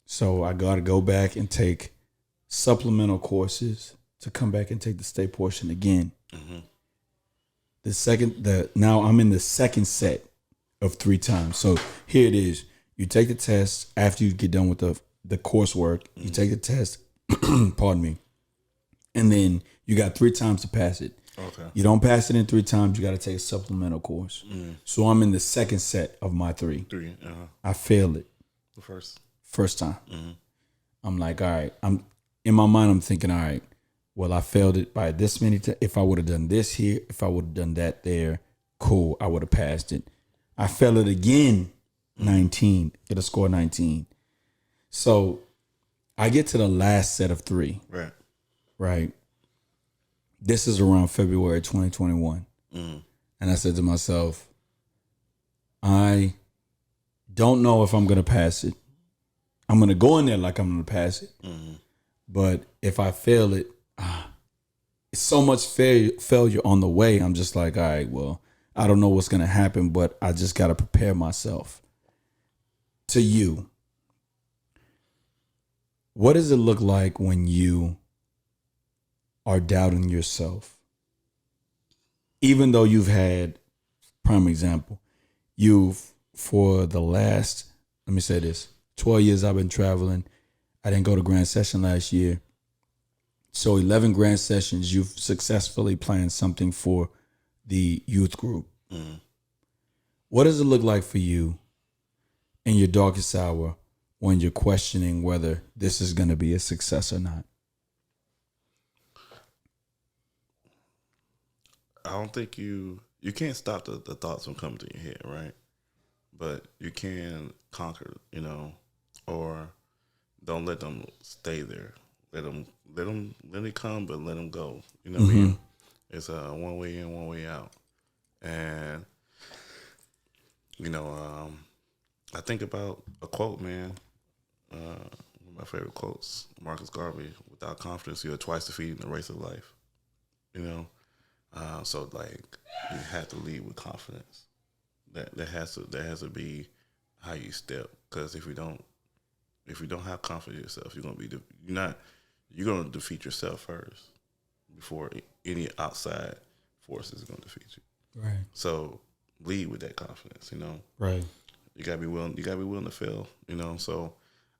So I got to go back and take supplemental courses to come back and take the state portion again. Now I'm in the second set of 3 times. So here it is. You take the test after you get done with the coursework. You take the test, pardon me, and then you got 3 times to pass it. Okay. You don't pass it in 3 times, you got to take a supplemental course. So I'm in the second set of my 3. 3. I failed it The first time. I'm like, all right. In my mind, I'm thinking, all right, well, I failed it by this many times. If I would have done this here, if I would have done that there, cool, I would have passed it. I failed it again. 19. Get a score 19. So I get to the last set of 3. Right. This is around February 2021. And I said to myself, I don't know if I'm going to pass it. I'm going to go in there like I'm going to pass it. But if I fail it, it's so much failure on the way. I'm just like, all right, well, I don't know what's going to happen, but I just got to prepare myself. To you, what does it look like when you are doubting yourself? Even though you've had, prime example, for the last, let me say this, 12 years I've been traveling. I didn't go to Grand Session last year. So 11 Grand Sessions, you've successfully planned something for the youth group. What does it look like for you in your darkest hour when you're questioning whether this is going to be a success or not? I don't think you can't stop the thoughts from coming to your head, right? But you can conquer, or don't let them stay there. Let it come, but let them go. You know what I mean? It's a one way in, one way out. And I think about a quote, man. One of my favorite quotes, Marcus Garvey: "Without confidence, you are twice defeated in the race of life." So like you have to lead with confidence. That has to be how you step. Because if you don't have confidence in yourself, you're gonna defeat yourself first before any outside forces are gonna defeat you. Right. So lead with that confidence. Right. You gotta be willing. You gotta be willing to fail. So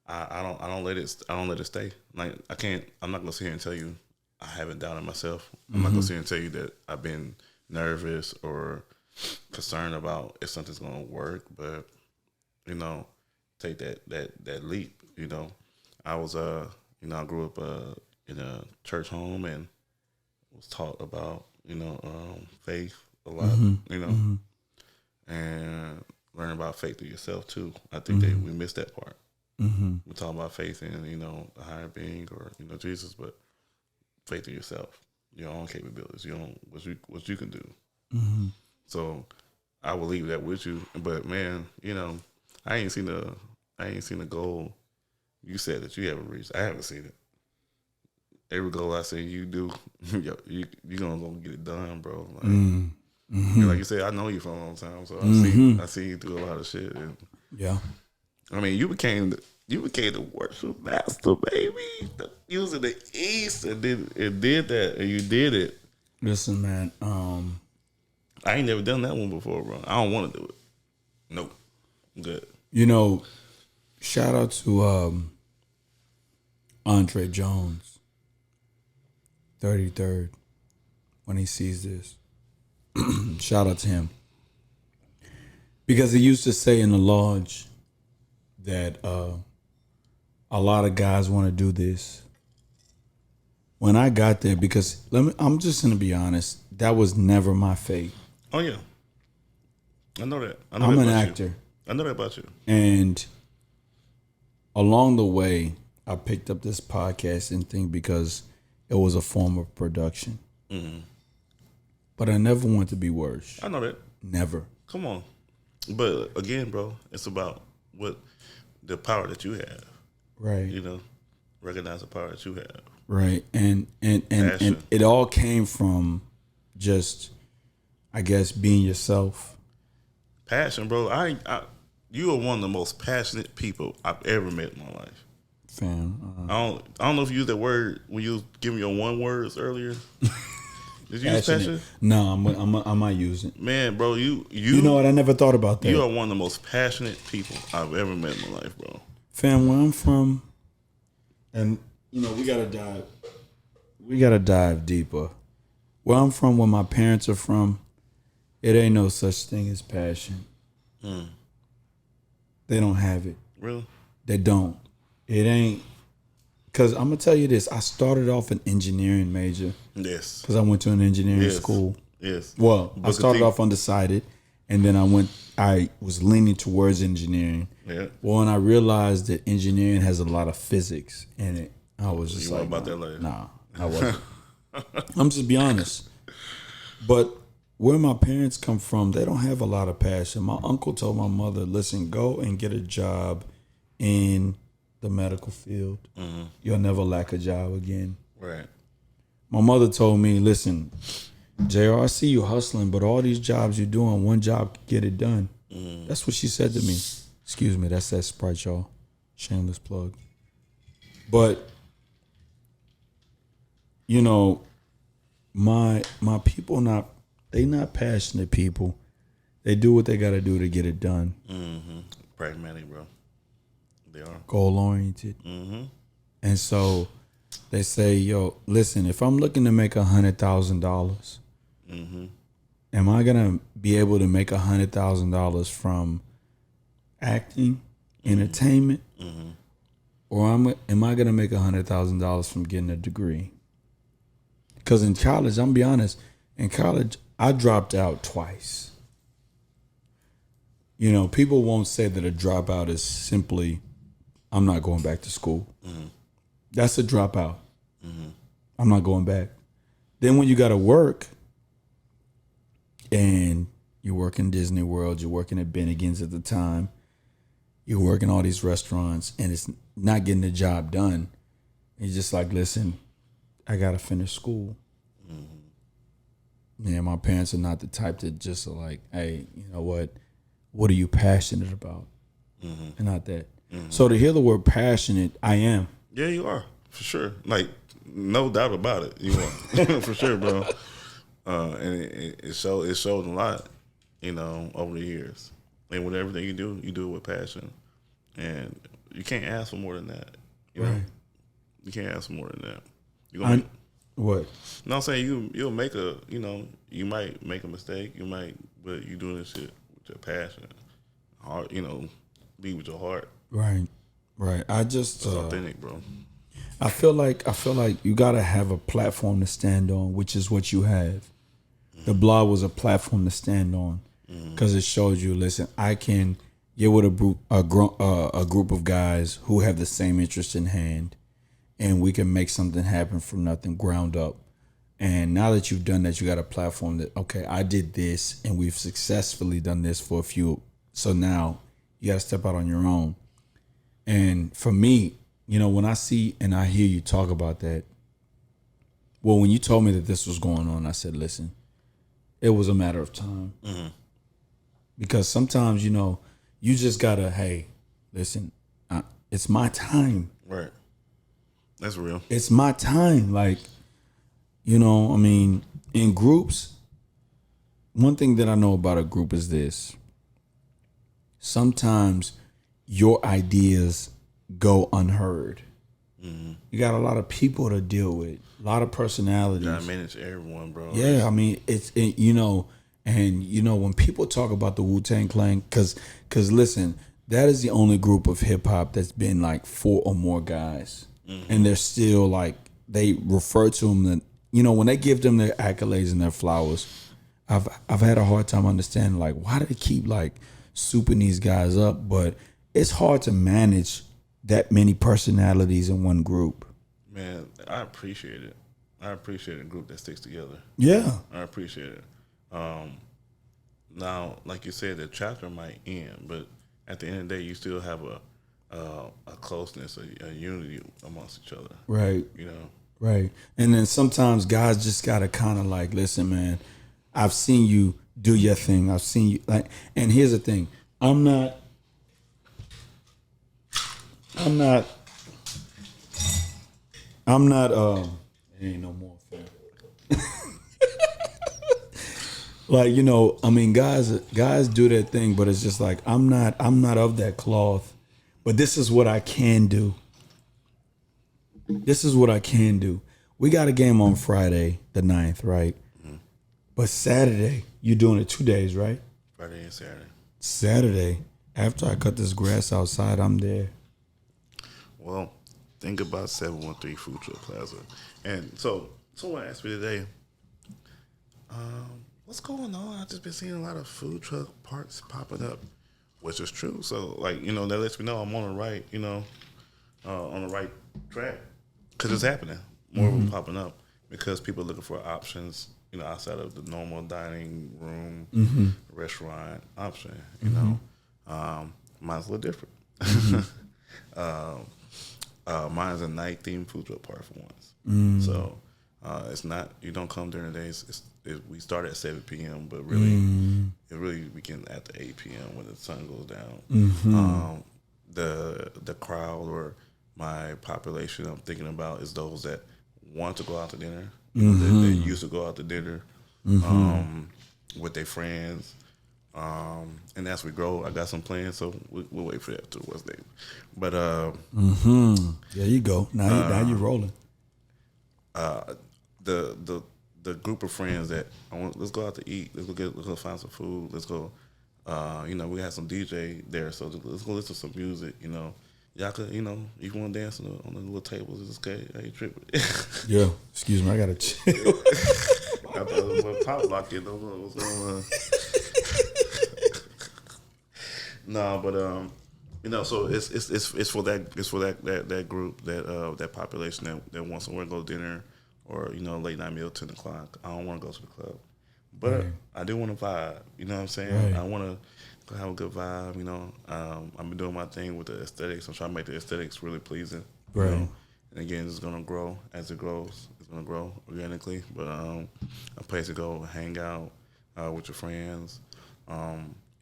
I don't let it stay. Like I'm not gonna sit here and tell you I haven't doubted myself. I'm not gonna sit here and tell you that I've been nervous or concerned about if something's gonna work. But take that leap. I was I grew up in a church home and was taught about faith a lot. And learn about faith through yourself too. I think that we missed that part. We talk about faith in a higher being or Jesus, but faith in yourself, your own capabilities, what you can do. So I will leave that with you. But man, I ain't seen the goal you said that you haven't reached. I haven't seen it. Every goal I say you do, you're gonna go get it done, bro. Like you said, I know you for a long time, so I see you through a lot of shit. And, Yeah. I mean, you became the worship master, baby. You was in the East and did that, and you did it. Listen, man. I ain't never done that one before, bro. I don't want to do it. Nope. I'm good. Shout out to Andre Jones, 33rd, when he sees this. Shout out to him. Because he used to say in the lodge that a lot of guys want to do this. When I got there, because I'm just going to be honest, that was never my fate. Oh, yeah. I know that. I'm an actor. I know that about you. And along the way, I picked up this podcasting thing because it was a form of production. But I never wanted to be worse. I know that. Never. Come on. But again, bro, it's about the power that you have. Right. Recognize the power that you have. Right. And it all came from just, I guess, being yourself. Passion, bro. You are one of the most passionate people I've ever met in my life. Fam. I don't know if you used that word when you was giving your one words earlier. Did you use passion? No, I might use it. Man, bro, you know what? I never thought about that. You are one of the most passionate people I've ever met in my life, bro. Fam, where I'm from, and we gotta dive deeper. Where I'm from, where my parents are from, it ain't no such thing as passion. They don't have it. Really? They don't. It ain't. Because I'm going to tell you this. I started off an engineering major. Yes. Because I went to an engineering school. Yes. Well, I started off undecided. And then I was leaning towards engineering. Yeah. Well, when I realized that engineering has a lot of physics in it, I was just like, about that later. Nah, I wasn't. I'm just be honest. But where my parents come from, they don't have a lot of passion. My uncle told my mother, listen, go and get a job in the medical field. You'll never lack a job again. Right. My mother told me, listen, JR, I see you hustling, but all these jobs you're doing, one job can get it done. That's what she said to me. Excuse me, that's that Sprite, y'all. Shameless plug. But, my people they not passionate people. They do what they got to do to get it done. Pragmatic, bro. They are. Goal-oriented. And so they say, yo, listen, if I'm looking to make $100,000, am I going to be able to make $100,000 from acting entertainment, or am I gonna make $100,000 from getting a degree? Because in college, I'm gonna be honest, in college I dropped out twice. You know, people won't say that a dropout is simply, I'm not going back to school. That's a dropout. I'm not going back. Then when you got to work, and you're working Disney World, you're working at Bennigan's at the time, you're working all these restaurants, and it's not getting the job done. You're just like, listen, I got to finish school. Yeah, my parents are not the type that just are like, hey, you know what are you passionate about? And not that. So to hear the word passionate, I am. Yeah, you are, for sure. Like, no doubt about it. You are. For sure, bro. And it showed a lot, you know, over the years. And with everything you do it with passion. And you can't ask for more than that. You know? You can't ask for more than that. You gonna what? No, I'm saying you'll make you might make a mistake, but you doing this shit with your passion. Heart, lead with your heart. Right. I just it's authentic, bro. I feel like you gotta have a platform to stand on, which is what you have. The blog was a platform to stand on because it showed you, listen, I can get with a group of guys who have the same interest in hand, and we can make something happen from nothing, ground up. And now that you've done that, you got a platform that, okay, I did this, and we've successfully done this for a few. So now you got to step out on your own. And for me, when I see and I hear you talk about that, well, when you told me that this was going on, I said, listen, it was a matter of time. Because sometimes, you just got to, hey, listen, it's my time. Right. That's real. It's my time. Like, in groups, one thing that I know about a group is this. Sometimes your ideas go unheard. You got a lot of people to deal with, a lot of personalities. You gotta manage everyone, bro. Yeah, when people talk about the Wu-Tang Clan, because listen, that is the only group of hip hop that's been like 4 or more guys, and they're still like, they refer to them that, when they give them their accolades and their flowers, I've had a hard time understanding, like, why do they keep like souping these guys up? But it's hard to manage that many personalities in one group. Man, I appreciate it. I appreciate a group that sticks together. Yeah, I appreciate it. Now, like you said, the chapter might end, but at the end of the day, you still have a closeness, a unity amongst each other. right. Right. And then sometimes guys just gotta kind of like, listen, man, I've seen you do your thing. I've seen you like, and here's the thing. I'm not it ain't no more fair. Like, guys do their thing, but it's just like, I'm not of that cloth. But this is what I can do. We got a game on Friday, the 9th, right? But Saturday, you're doing it 2 days, right? Friday and Saturday. Saturday, after I cut this grass outside, I'm there. Well, think about 713 Food Truck Plaza. And so someone asked me today, what's going on? I've just been seeing a lot of food truck parks popping up, which is true. So, like, that lets me know I'm on the right, on the right track. Because it's happening. More of them popping up because people are looking for options, outside of the normal dining room, restaurant option, Mine's a little different. Mine's a night themed food truck park for once. So it's not, you don't come during the days. We start at 7 p.m., but really, it really begins after 8 p.m. when the sun goes down. The crowd or my population I'm thinking about is those that want to go out to dinner. They used to go out to dinner with their friends. And as we grow, I got some plans, so we'll wait for that too. What's name? But there you go. Now you're rolling. The group of friends that let's go out to eat. Let's go find some food. Let's go You know, we had some DJ there, so let's go listen to some music. You know, y'all could, you know, if you want to dance on the little tables, it's okay. I ain't tripping. Yeah, excuse me, I gotta chill. I thought it was pop lock. You know what's going on. No, but you know, so it's for that group that population that wants somewhere to go to dinner or, you know, late night meal 10:00. I don't want to go to the club, but I do want to vibe. You know what I'm saying? Right. I want to have a good vibe. You know, I've been doing my thing with the aesthetics. I'm trying to make the aesthetics really pleasing. Right. You know? And again, it's gonna grow as it grows. It's gonna grow organically, but a place to go hang out with your friends.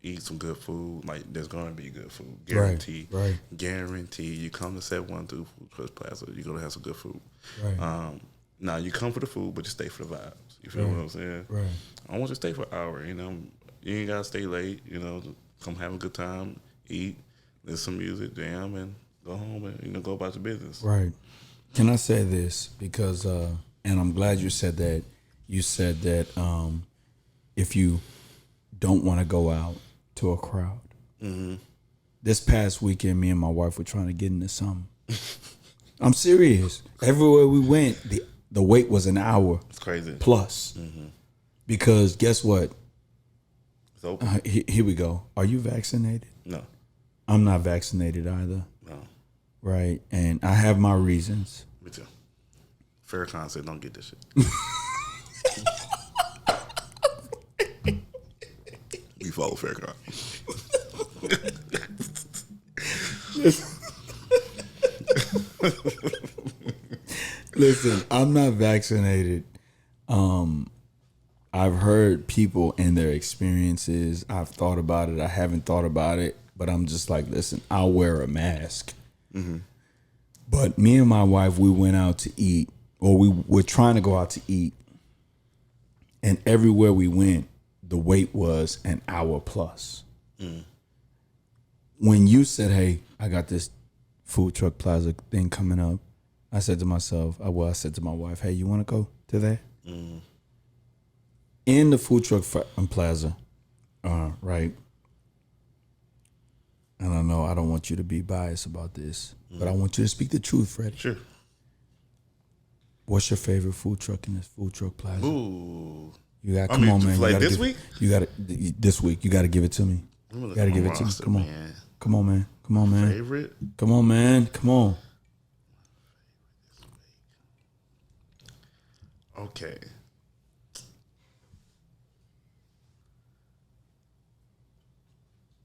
Eat some good food. Like, there's gonna be good food, guaranteed. Right. Guaranteed. You come to 712 Food Truck Plaza, you're gonna have some good food. Right. Now you come for the food, but you stay for the vibes. You feel what I'm saying? Right. I want you to stay for an hour. You know, you ain't gotta stay late. You know, come have a good time, eat, listen to music, jam, and go home and, you know, go about your business. Right. Can I say this? Because, and I'm glad you said that. You said that if you don't want to go out to a crowd. Mm-hmm. This past weekend, me and my wife were trying to get into something. I'm serious. Everywhere we went, the wait was an hour. It's crazy. Plus. Mm-hmm. Because guess what? It's open. Here we go. Are you vaccinated? No. I'm not vaccinated either. No. Right. And I have my reasons. Me too. Farrakhan said, don't get this shit. We follow Farrakhan. Listen, I'm not vaccinated. I've heard people and their experiences. I've thought about it. I haven't thought about it, but I'm just like, listen, I'll wear a mask. Mm-hmm. But me and my wife, we went out to eat, or we were trying to go out to eat, and everywhere we went, the wait was an hour plus. Mm. When you said, hey, I got this Food Truck Plaza thing coming up, I said to myself, I said to my wife, hey, you want to go to that? Mm. In the Food Truck Plaza, right? And I know I don't want you to be biased about this, but I want you to speak the truth, Freddie. Sure. What's your favorite food truck in this Food Truck Plaza? Ooh. You got come on, man. Like this week? You got this week. You got to give it to me. You got to give it to me. Come on, man. Come on, man. Come on, man. Favorite? Come on, man. Come on. Okay.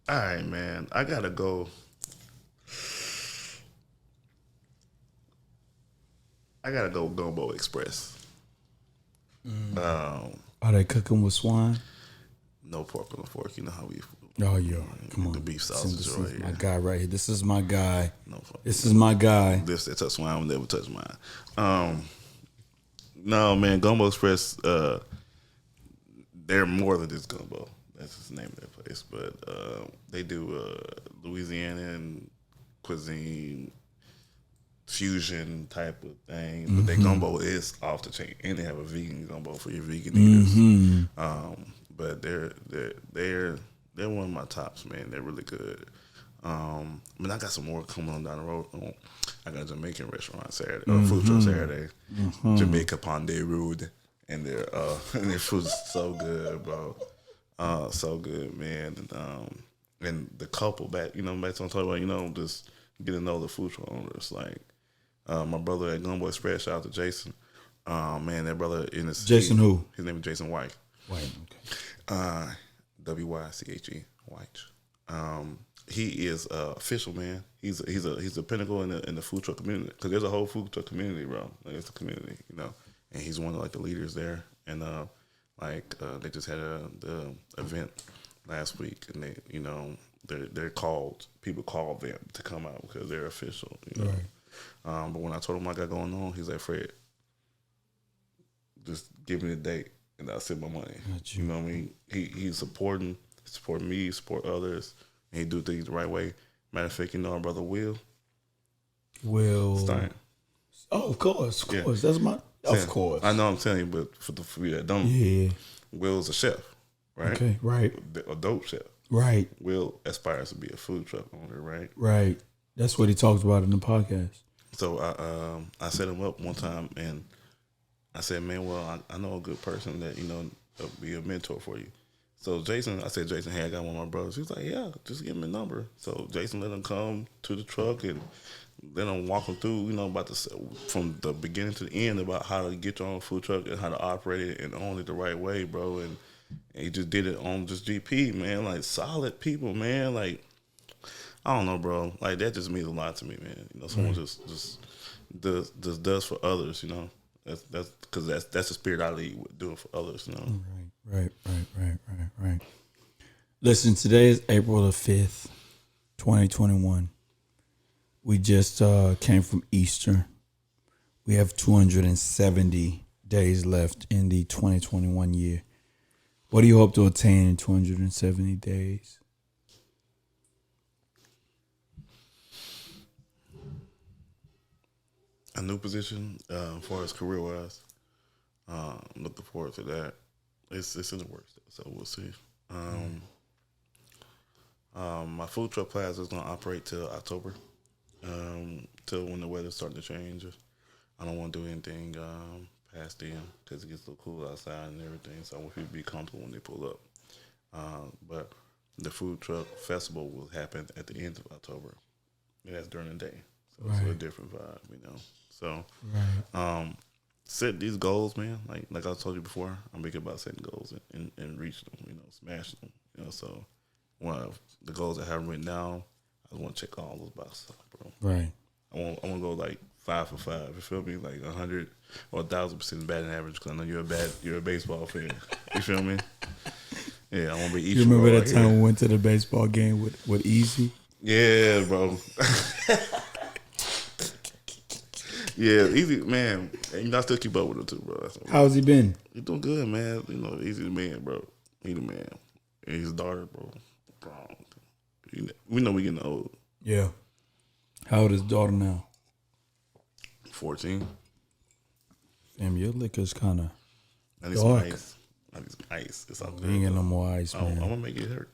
All right, man. I gotta go. Gumbo Express. Are they cooking with swine? No pork on the fork. You know how we. Oh, yeah. Come on. The beef sausage This right is here. my guy right here. This is my guy. No, This is my guy. This that touch swine will never touch mine. No, man. Gumbo Express. They're more than just gumbo. That's just the name of their place. But they do Louisiana cuisine, fusion type of thing. But their gumbo is off the chain, and they have a vegan gumbo for your vegan eaters. But they're one of my tops, man. They're really good. I mean, I got some more coming on down the road. I got a Jamaican restaurant Saturday, food truck Saturday, Jamaica Ponde Road, and their food's so good, bro. So good, man. And the couple back to what I'm talking about, just getting to know the food truck owners. Like my brother at Gumbo Express, shout out to Jason. Man, that brother in his Jason who? His name is Jason White. White, okay. WYCHE White. He is official, man. He's a pinnacle in the food truck community, because there's a whole food truck community, bro. Like, it's a community, and he's one of like the leaders there. And they just had the event last week, and they're called. People call them to come out because they're official, Right. But when I told him what I got going on, he's like, Fred, just give me the date and I'll send my money. You know what I mean? He's support me, support others, and he do things the right way. Matter of fact, our brother Will Stein. Oh, of course. That's my. Of course. I know I'm telling you, but for you that don't, yeah, Will's a chef, right? Okay, right. A dope chef. Right. Will aspires to be a food truck owner, right? Right. That's what he talks about in the podcast. So I set him up one time, and I said, man, well, I know a good person that, will be a mentor for you. So I said, Jason, hey, I got one of my brothers. He was like, yeah, just give him a number. So Jason let him come to the truck and let him walk him through, from the beginning to the end about how to get your own food truck and how to operate it and own it the right way, bro. And he just did it on just GP, man. Like, solid people, man. Like, I don't know, bro. Like, that just means a lot to me, man. Someone just does for others, That's because that's the spirit I lead with, doing for others, Right. Listen, today is April the 5th, 2021. We just came from Easter. We have 270 days left in the 2021 year. What do you hope to attain in 270 days? A new position as far as career-wise. I'm looking forward to that. It's in the works, so we'll see. My Food Truck Plaza is going to operate till October, till when the weather's starting to change. I don't want to do anything past then because it gets so cool outside and everything, so I want people to be comfortable when they pull up. But the Food Truck Festival will happen at the end of October, and that's during the day. So it's a different vibe, So, set these goals, man. Like I told you before, I'm big about setting goals and reaching them, smashing them. So one of the goals I have written down, I want to check all those boxes off, bro. Right. I want to go like 5 for 5. You feel me? Like 100 or 1,000% batting average because I know you're a baseball fan. You feel me? Yeah, I want to be each. You remember that time we went to the baseball game with Easy? Yeah, bro. Yeah, Easy, man. And I still keep up with him too, bro. How's he been? He's doing good, man. Easy the man, bro. He the man. And his daughter, bro. We know we getting old. Yeah. How old is his daughter now? 14. Damn, your liquor's kind of I need some ice. I need some ice. It's all good. We ain't got no more ice, man. I'm going to make it hurt.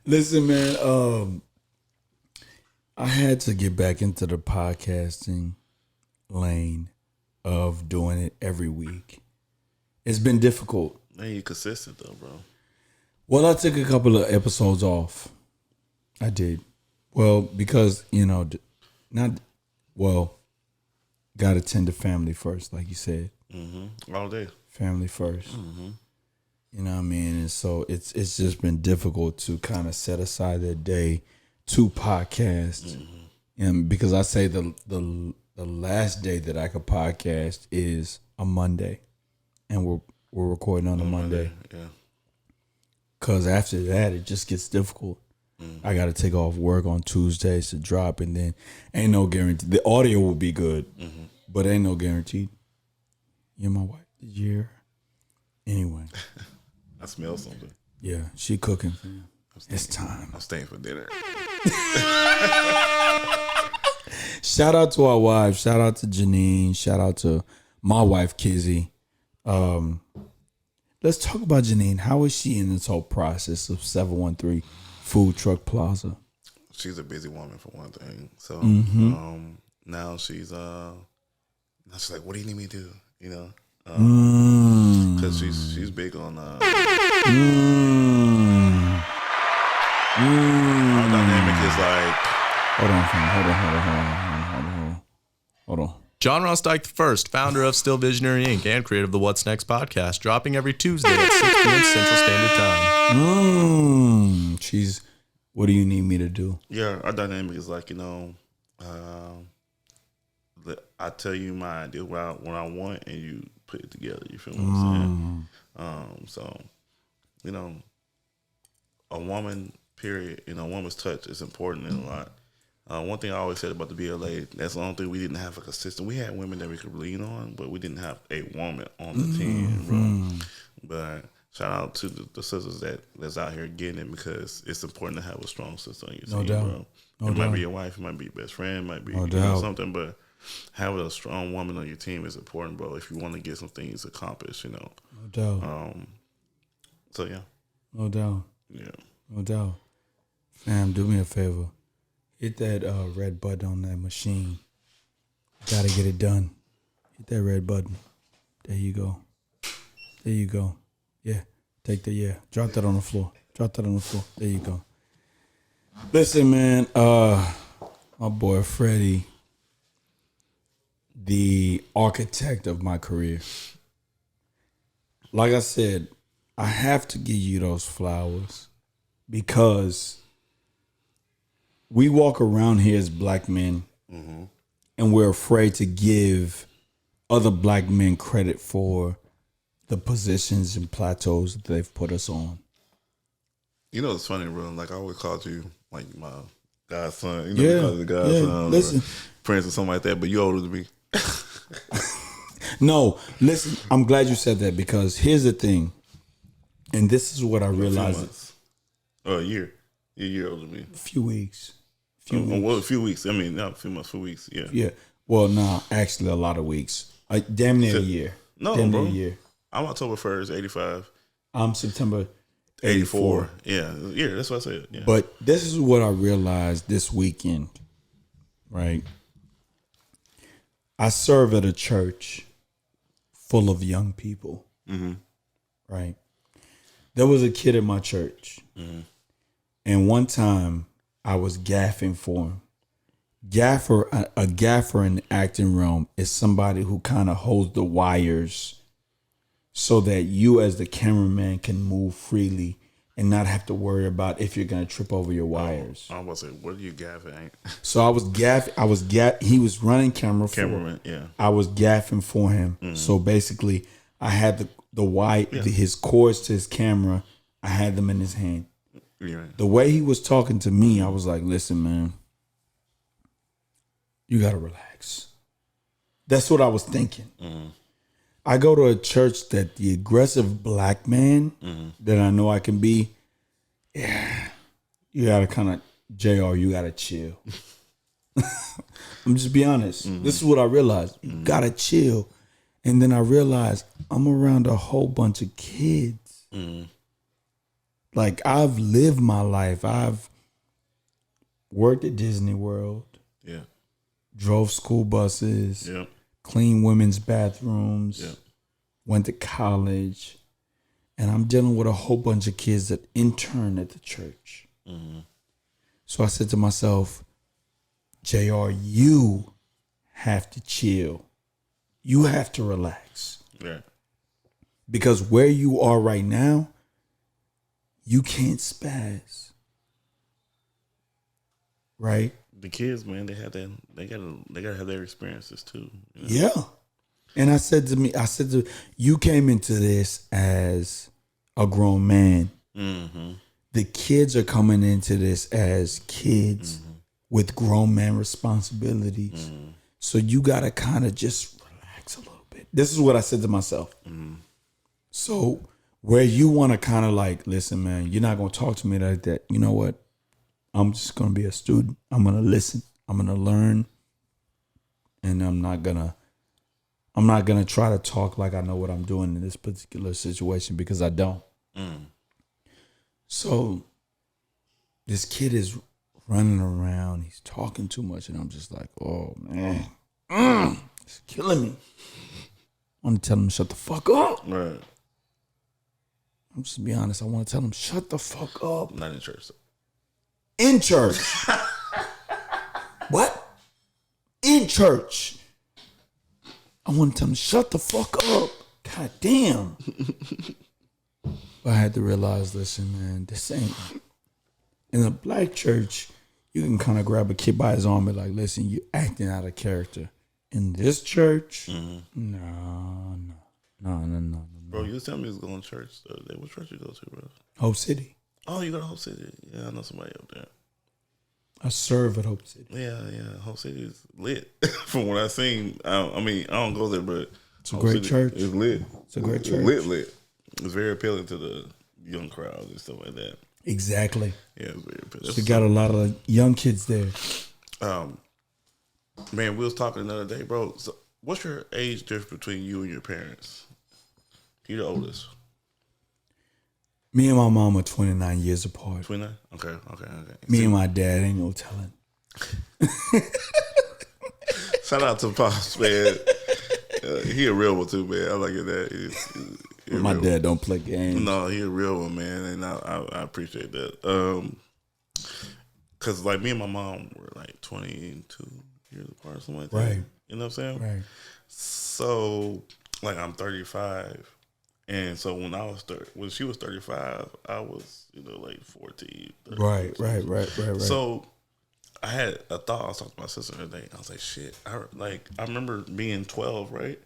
Listen, man, I had to get back into the podcasting lane of doing it every week. It's been difficult. Man, you consistent though, bro. Well, I took a couple of episodes off. I did. Well, because, got to tend to family first, like you said. Mm-hmm. All day. Family first. Mm-hmm. You know what I mean? And so it's just been difficult to kind of set aside that day to podcast. Mm-hmm. And because I say the last day that I could podcast is a Monday. And we're recording on a Monday. Yeah. Because after that, it just gets difficult. Mm-hmm. I got to take off work on Tuesdays to drop, and then ain't no guarantee. The audio will be good, but ain't no guarantee. You're my wife. Did you hear her? Anyway. I smell something. Yeah, she cooking. It's time. I'm staying for dinner. Shout out to our wives. Shout out to Janine. Shout out to my wife, Kizzy. Let's talk about Janine. How is she in this whole process of 713 Food Truck Plaza? She's a busy woman for one thing. So now she's like, what do you need me to do? Because she's big on our dynamic is like, hold on. John Ross Dike I, founder of Still Visionary Inc. and creator of the What's Next podcast, dropping every Tuesday at 6 p.m. Central Standard Time. What do you need me to do? Yeah, our dynamic is like, I tell you my idea, what I want, and you put it together. You feel what I'm saying? So, a woman, period, a woman's touch is important in a lot. One thing I always said about the BLA, that's the only thing we didn't have a consistent. We had women that we could lean on, but we didn't have a woman on the team, bro. But shout out to the sisters that's out here getting it, because it's important to have a strong sister on your team, bro. It might be your wife, it might be your best friend, it might be something, but having a strong woman on your team is important, bro. If you want to get some things accomplished, No doubt. So yeah, No doubt. yeah. No doubt. Fam, do me a favor. Hit that red button on that machine. Gotta get it done. Hit that red button. There you go. There you go. Yeah. Drop that on the floor. There you go. Listen, man, my boy Freddie, the architect of my career. Like I said, I have to give you those flowers because we walk around here as black men and we're afraid to give other black men credit for the positions and plateaus that they've put us on. You know, it's funny, bro. Like I always called you like my godson. You know, Yeah, the godson, listen. or prince or something like that. But you older than me. No, listen, I'm glad you said that because here's the thing, and this is what I realized. A year. You're a year older than me. A few weeks. Well, a few weeks. I mean, not a few months, few weeks. Yeah. Yeah. Well, no, actually a lot of weeks. Damn near a year. No, damn bro. near a year. I'm October 1st, 85. I'm September 84. Yeah, that's what I said. Yeah. But this is what I realized this weekend, right? I serve at a church full of young people, right? There was a kid at my church, and one time I was gaffing for him. A gaffer in the acting realm is somebody who kind of holds the wires so that you as the cameraman can move freely and not have to worry about if you're going to trip over your wires. I was like, what are you gaffing? So I was he was running Cameraman, yeah. I was gaffing for him. So basically I had his cords to his camera. I had them in his hand. Yeah. The way he was talking to me, I was like, listen, man, you got to relax. That's what I was thinking. I go to a church that the aggressive black man that I know I can be, you got to kind of, JR, you got to chill. I'm just be honest. This is what I realized. You got to chill. And then I realized I'm around a whole bunch of kids. Like, I've lived my life. I've worked at Disney World. Yeah. Drove school buses. Yeah. Cleaned women's bathrooms. Yeah. Went to college. And I'm dealing with a whole bunch of kids that intern at the church. So I said to myself, JR, you have to chill. You have to relax. Yeah. Because where you are right now, you can't spaz. Right? The kids, man, they gotta have their experiences too. You know? Yeah. And I said you came into this as a grown man. The kids are coming into this as kids with grown man responsibilities. So you got to kind of just relax a little bit. This is what I said to myself. So where you want to kind of like, listen, man, you're not going to talk to me like that. You know what? I'm just going to be a student. I'm going to listen. I'm going to learn. And I'm not going to try to talk like I know what I'm doing in this particular situation because I don't. So this kid is running around. He's talking too much. And I'm just like, oh, man. It's killing me. I want to tell him, shut the fuck up. Right. I'm just be honest. I want to tell him, shut the fuck up. Not in church. In church. What? In church. I want to tell him, shut the fuck up. God damn. But I had to realize, listen, man, this ain't. In a black church, you can kind of grab a kid by his arm and be like, listen, you acting out of character. In this church, no. Bro, you was telling me you was going to church the other day. What church you go to, bro? Hope City. Oh, you go to Hope City. Yeah, I know somebody up there. I serve at Hope City. Yeah. Hope City is lit. From what I've seen, I mean, I don't go there, but It's a great church. It's lit. It's a great church. Lit. It's very appealing to the young crowd and stuff like that. Exactly. Yeah, it's very appealing. We got a lot of young kids there. Man, we was talking the other day, bro. So what's your age difference between you and your parents? You're the oldest. Me and my mom are 29 years apart. 29? Okay. Me and my dad ain't no telling. Shout out to Pops, man. He a real one too, man. I like it that. He My dad don't play games. No, he a real one, man, and I appreciate that. Cause like me and my mom were like 22 years apart, or something like that. Right. You know what I'm saying? Right. So like I'm 35, and so when she was 35, I was like 14. 13, Right. So I had a thought. I was talking to my sister the other day. I was like, shit. I remember being 12, right?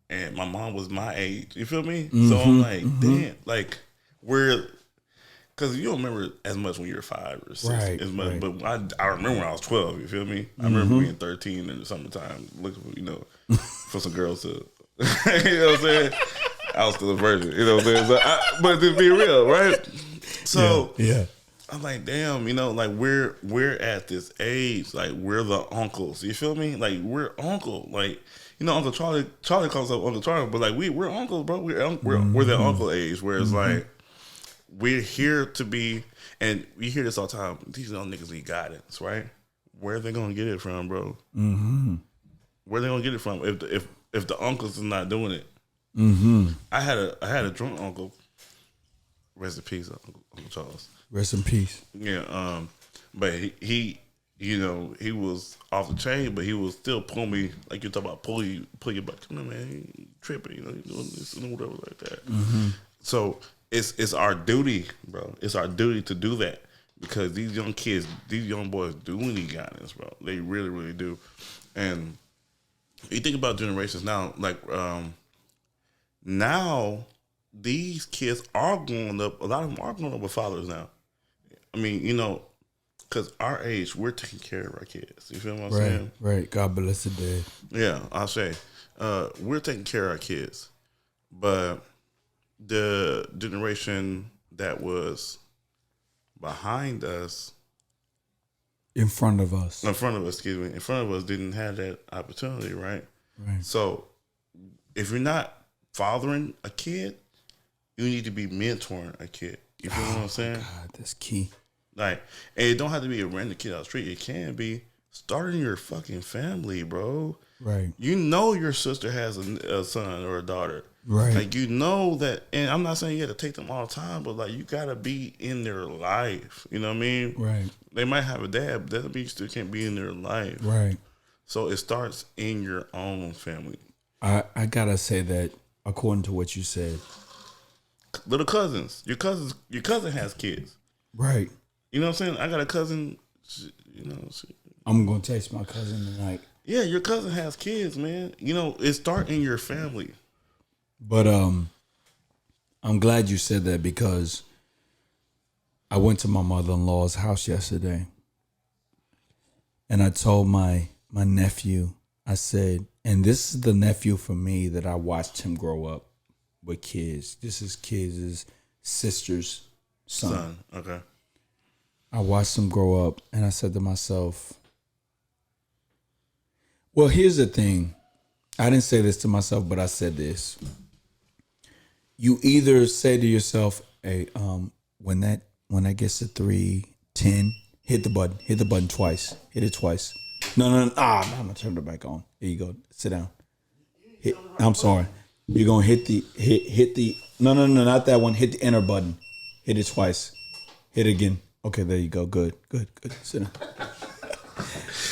And my mom was my age. You feel me? So I'm like, damn, like because you don't remember as much when you're 5 or 6 as much. Right. But I remember when I was 12. You feel me? I remember being 13 in the summertime, looking for for some girls to, you know what I'm saying? I was still a virgin. You know what I'm saying? But to be real, right? So yeah. I'm like, damn, like we're at this age, like we're the uncles. You feel me? Like we're uncle, like Uncle Charlie calls up Uncle Charlie, but like we're uncles, bro. We're the uncle age, where it's like we're here to be, and we hear this all the time. These young niggas need guidance, right? Where are they gonna get it from, bro? Where are they gonna get it from if the uncles is not doing it? I had a drunk uncle. Rest in peace, Uncle Charles. Rest in peace. Yeah, but he he was off the chain, but he was still pulling me, like you talk about pull your butt. Come on, man, you tripping, you doing this and whatever like that. So it's our duty, bro. It's our duty to do that because these young kids, these young boys do need guidance, bro. They really, really do. And you think about generations now, like now these kids are growing up. A lot of them are growing up with fathers now. I mean, because our age, we're taking care of our kids. You feel what I'm saying? Right. God bless the dead. Yeah, I'll say. We're taking care of our kids. But the generation that was behind us. In front of us, didn't have that opportunity, right? Right. So if you're not fathering a kid, you need to be mentoring a kid. You feel what I'm saying? God, that's key. Like, and it don't have to be a random kid out the street. It can be starting your fucking family, bro. Right. Your sister has a son or a daughter. Right. Like, that, and I'm not saying you have to take them all the time, but like, you gotta be in their life. You know what I mean? Right. They might have a dad, but that doesn't mean you still can't be in their life. Right. So it starts in your own family. I gotta say that according to what you said, little cousins, your cousin has kids. Right. You know what I'm saying? I got a cousin. I'm gonna text my cousin tonight. Yeah, your cousin has kids, man. It starts in your family. But I'm glad you said that because I went to my mother-in-law's house yesterday, and I told my nephew, I said, and this is the nephew for me that I watched him grow up with kids. This is kids' sister's son. Okay. I watched him grow up, and I said to myself, well, here's the thing. I didn't say this to myself, but I said this. You either say to yourself, hey, when that gets to 3:10, hit the button twice. Hit it twice. No. I'm gonna turn it back on. There you go. Sit down. I'm sorry. You're gonna hit the no, not that one. Hit the enter button. Hit it twice. Hit it again. Okay, there you go. Good. Sit down.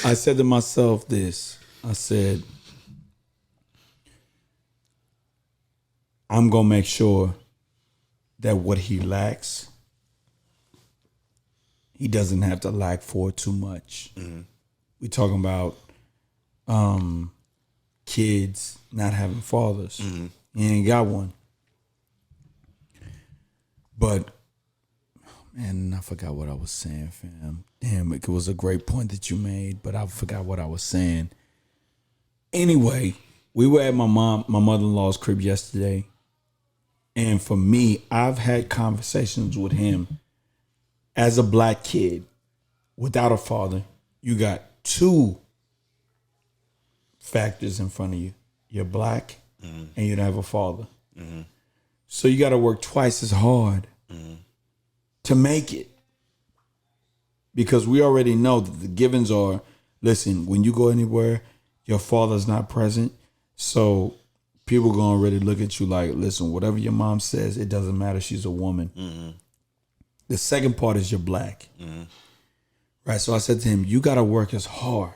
I said to myself this. I said, I'm gonna make sure that what he lacks, he doesn't have to lack for too much. Mm-hmm. We talking about kids not having fathers. Mm-hmm. He ain't got one. But man, I forgot what I was saying, fam. Damn, it was a great point that you made, but I forgot what I was saying. Anyway, we were at my mother-in-law's crib yesterday. And for me, I've had conversations with him as a black kid without a father. You got two factors in front of you. You're black and you don't have a father. So you got to work twice as hard to make it. Because we already know that the givens are, listen, when you go anywhere, your father's not present. So people going to really look at you like, listen, whatever your mom says, it doesn't matter. She's a woman. The second part is you're black. Right. So I said to him, you got to work as hard.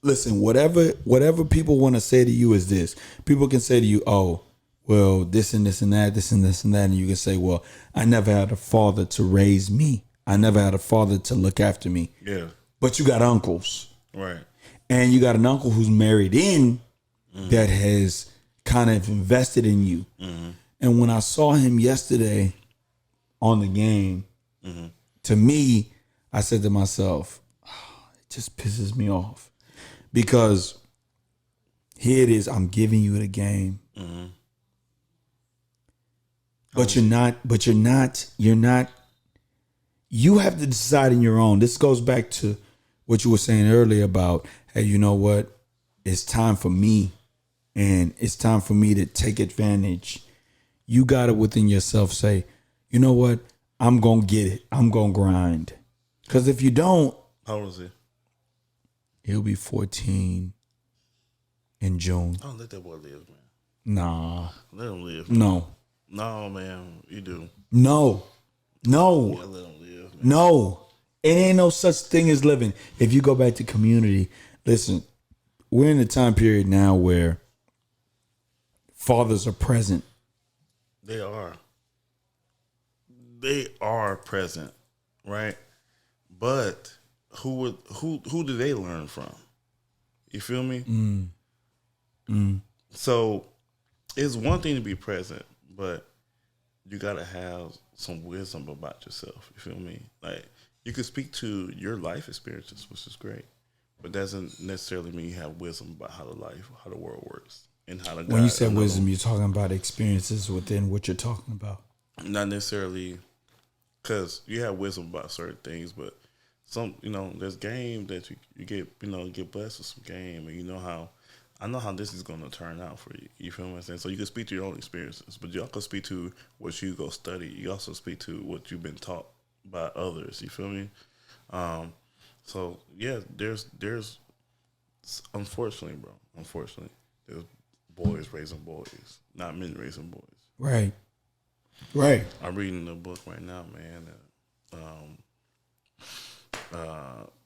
Listen, whatever people want to say to you is this. People can say to you, oh, well, this and this and that, this and this and that. And you can say, well, I never had a father to raise me. I never had a father to look after me. Yeah. But you got uncles. Right. And you got an uncle who's married in that has kind of invested in you. And when I saw him yesterday on the game, to me, I said to myself, oh, it just pisses me off. Because here it is, I'm giving you the game. But you're not, you have to decide on your own. This goes back to what you were saying earlier about, hey, you know what? It's time for me, and it's time for me to take advantage. You got to within yourself say, you know what? I'm going to get it. I'm going to grind. Because if you don't. How old is he? He'll be 14 in June. Oh, let that boy live, man. Nah. Let him live. No, man. You do. No. Yeah, let him live, man. No. It ain't no such thing as living. If you go back to community, listen, we're in a time period now where fathers are present. They are. They are present, right? But who do they learn from? You feel me? So it's one thing to be present, but you gotta have some wisdom about yourself. You feel me? Like, you can speak to your life experiences, which is great, but doesn't necessarily mean you have wisdom about how the world works and how to. When you say wisdom, you're talking about experiences within what you're talking about. Not necessarily, because you have wisdom about certain things, but some, there's game that you get, get blessed with some game, and I know how this is going to turn out for you. You feel what I'm saying? So you can speak to your own experiences, but you also speak to what you go study. You also speak to what you've been taught by others. You feel me? So yeah, there's unfortunately, there's boys raising boys, not men raising boys. Right. I'm reading the book right now, man.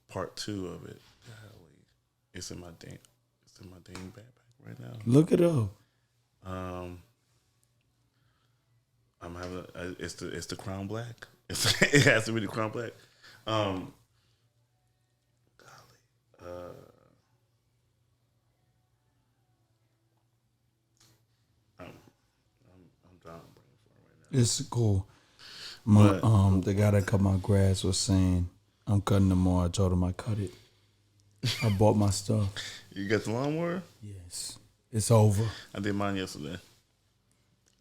Part 2 of it. Golly. It's in my dang backpack right now. Look it up. I'm having it's the Crown Black. It has to be the Crown Black. I'm drawing a brain for it right now. It's cool. The guy that cut my grass was saying, I'm cutting tomorrow. I told him I cut it. I bought my stuff. You got the lawnmower? Yes. It's over. I did mine yesterday.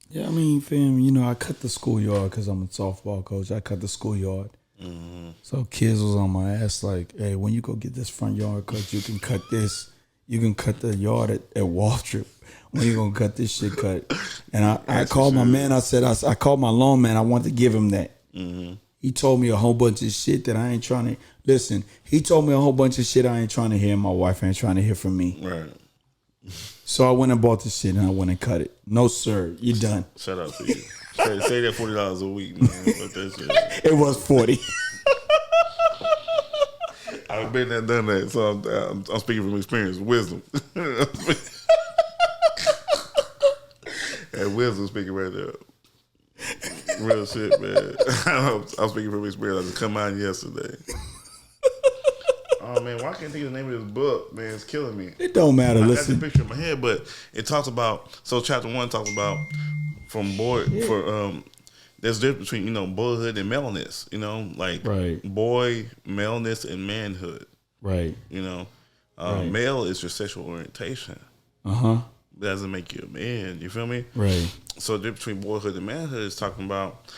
Yeah, I mean, fam, I cut the schoolyard because I'm a softball coach. I cut the schoolyard. So kids was on my ass like, hey, when you go get this front yard cut, you can cut this. You can cut the yard at Waltrip. When you going to cut this shit cut? And I called my man. I called my lawn man. I wanted to give him that. He told me a whole bunch of shit that I ain't trying to listen. He told me a whole bunch of shit I ain't trying to hear. My wife ain't trying to hear from me. Right. So I went and bought this shit and I went and cut it. No, sir. You done. Shout out to you. Say that $40 a week, man. But that shit. It was 40. I've been there and done that, so I'm speaking from experience, wisdom. And wisdom speaking right there. Real shit, man. I'm speaking from experience. I just come out yesterday. Oh man, why can't I think of the name of this book? Man, it's killing me. It don't matter. I Listen, got the picture in my head, but it talks about. So chapter 1 talks about there's a difference between boyhood and maleness. Like right. Boy, maleness, and manhood. Right. Right. Male is your sexual orientation. That doesn't make you a man. You feel me? Right. So the difference between boyhood and manhood is talking about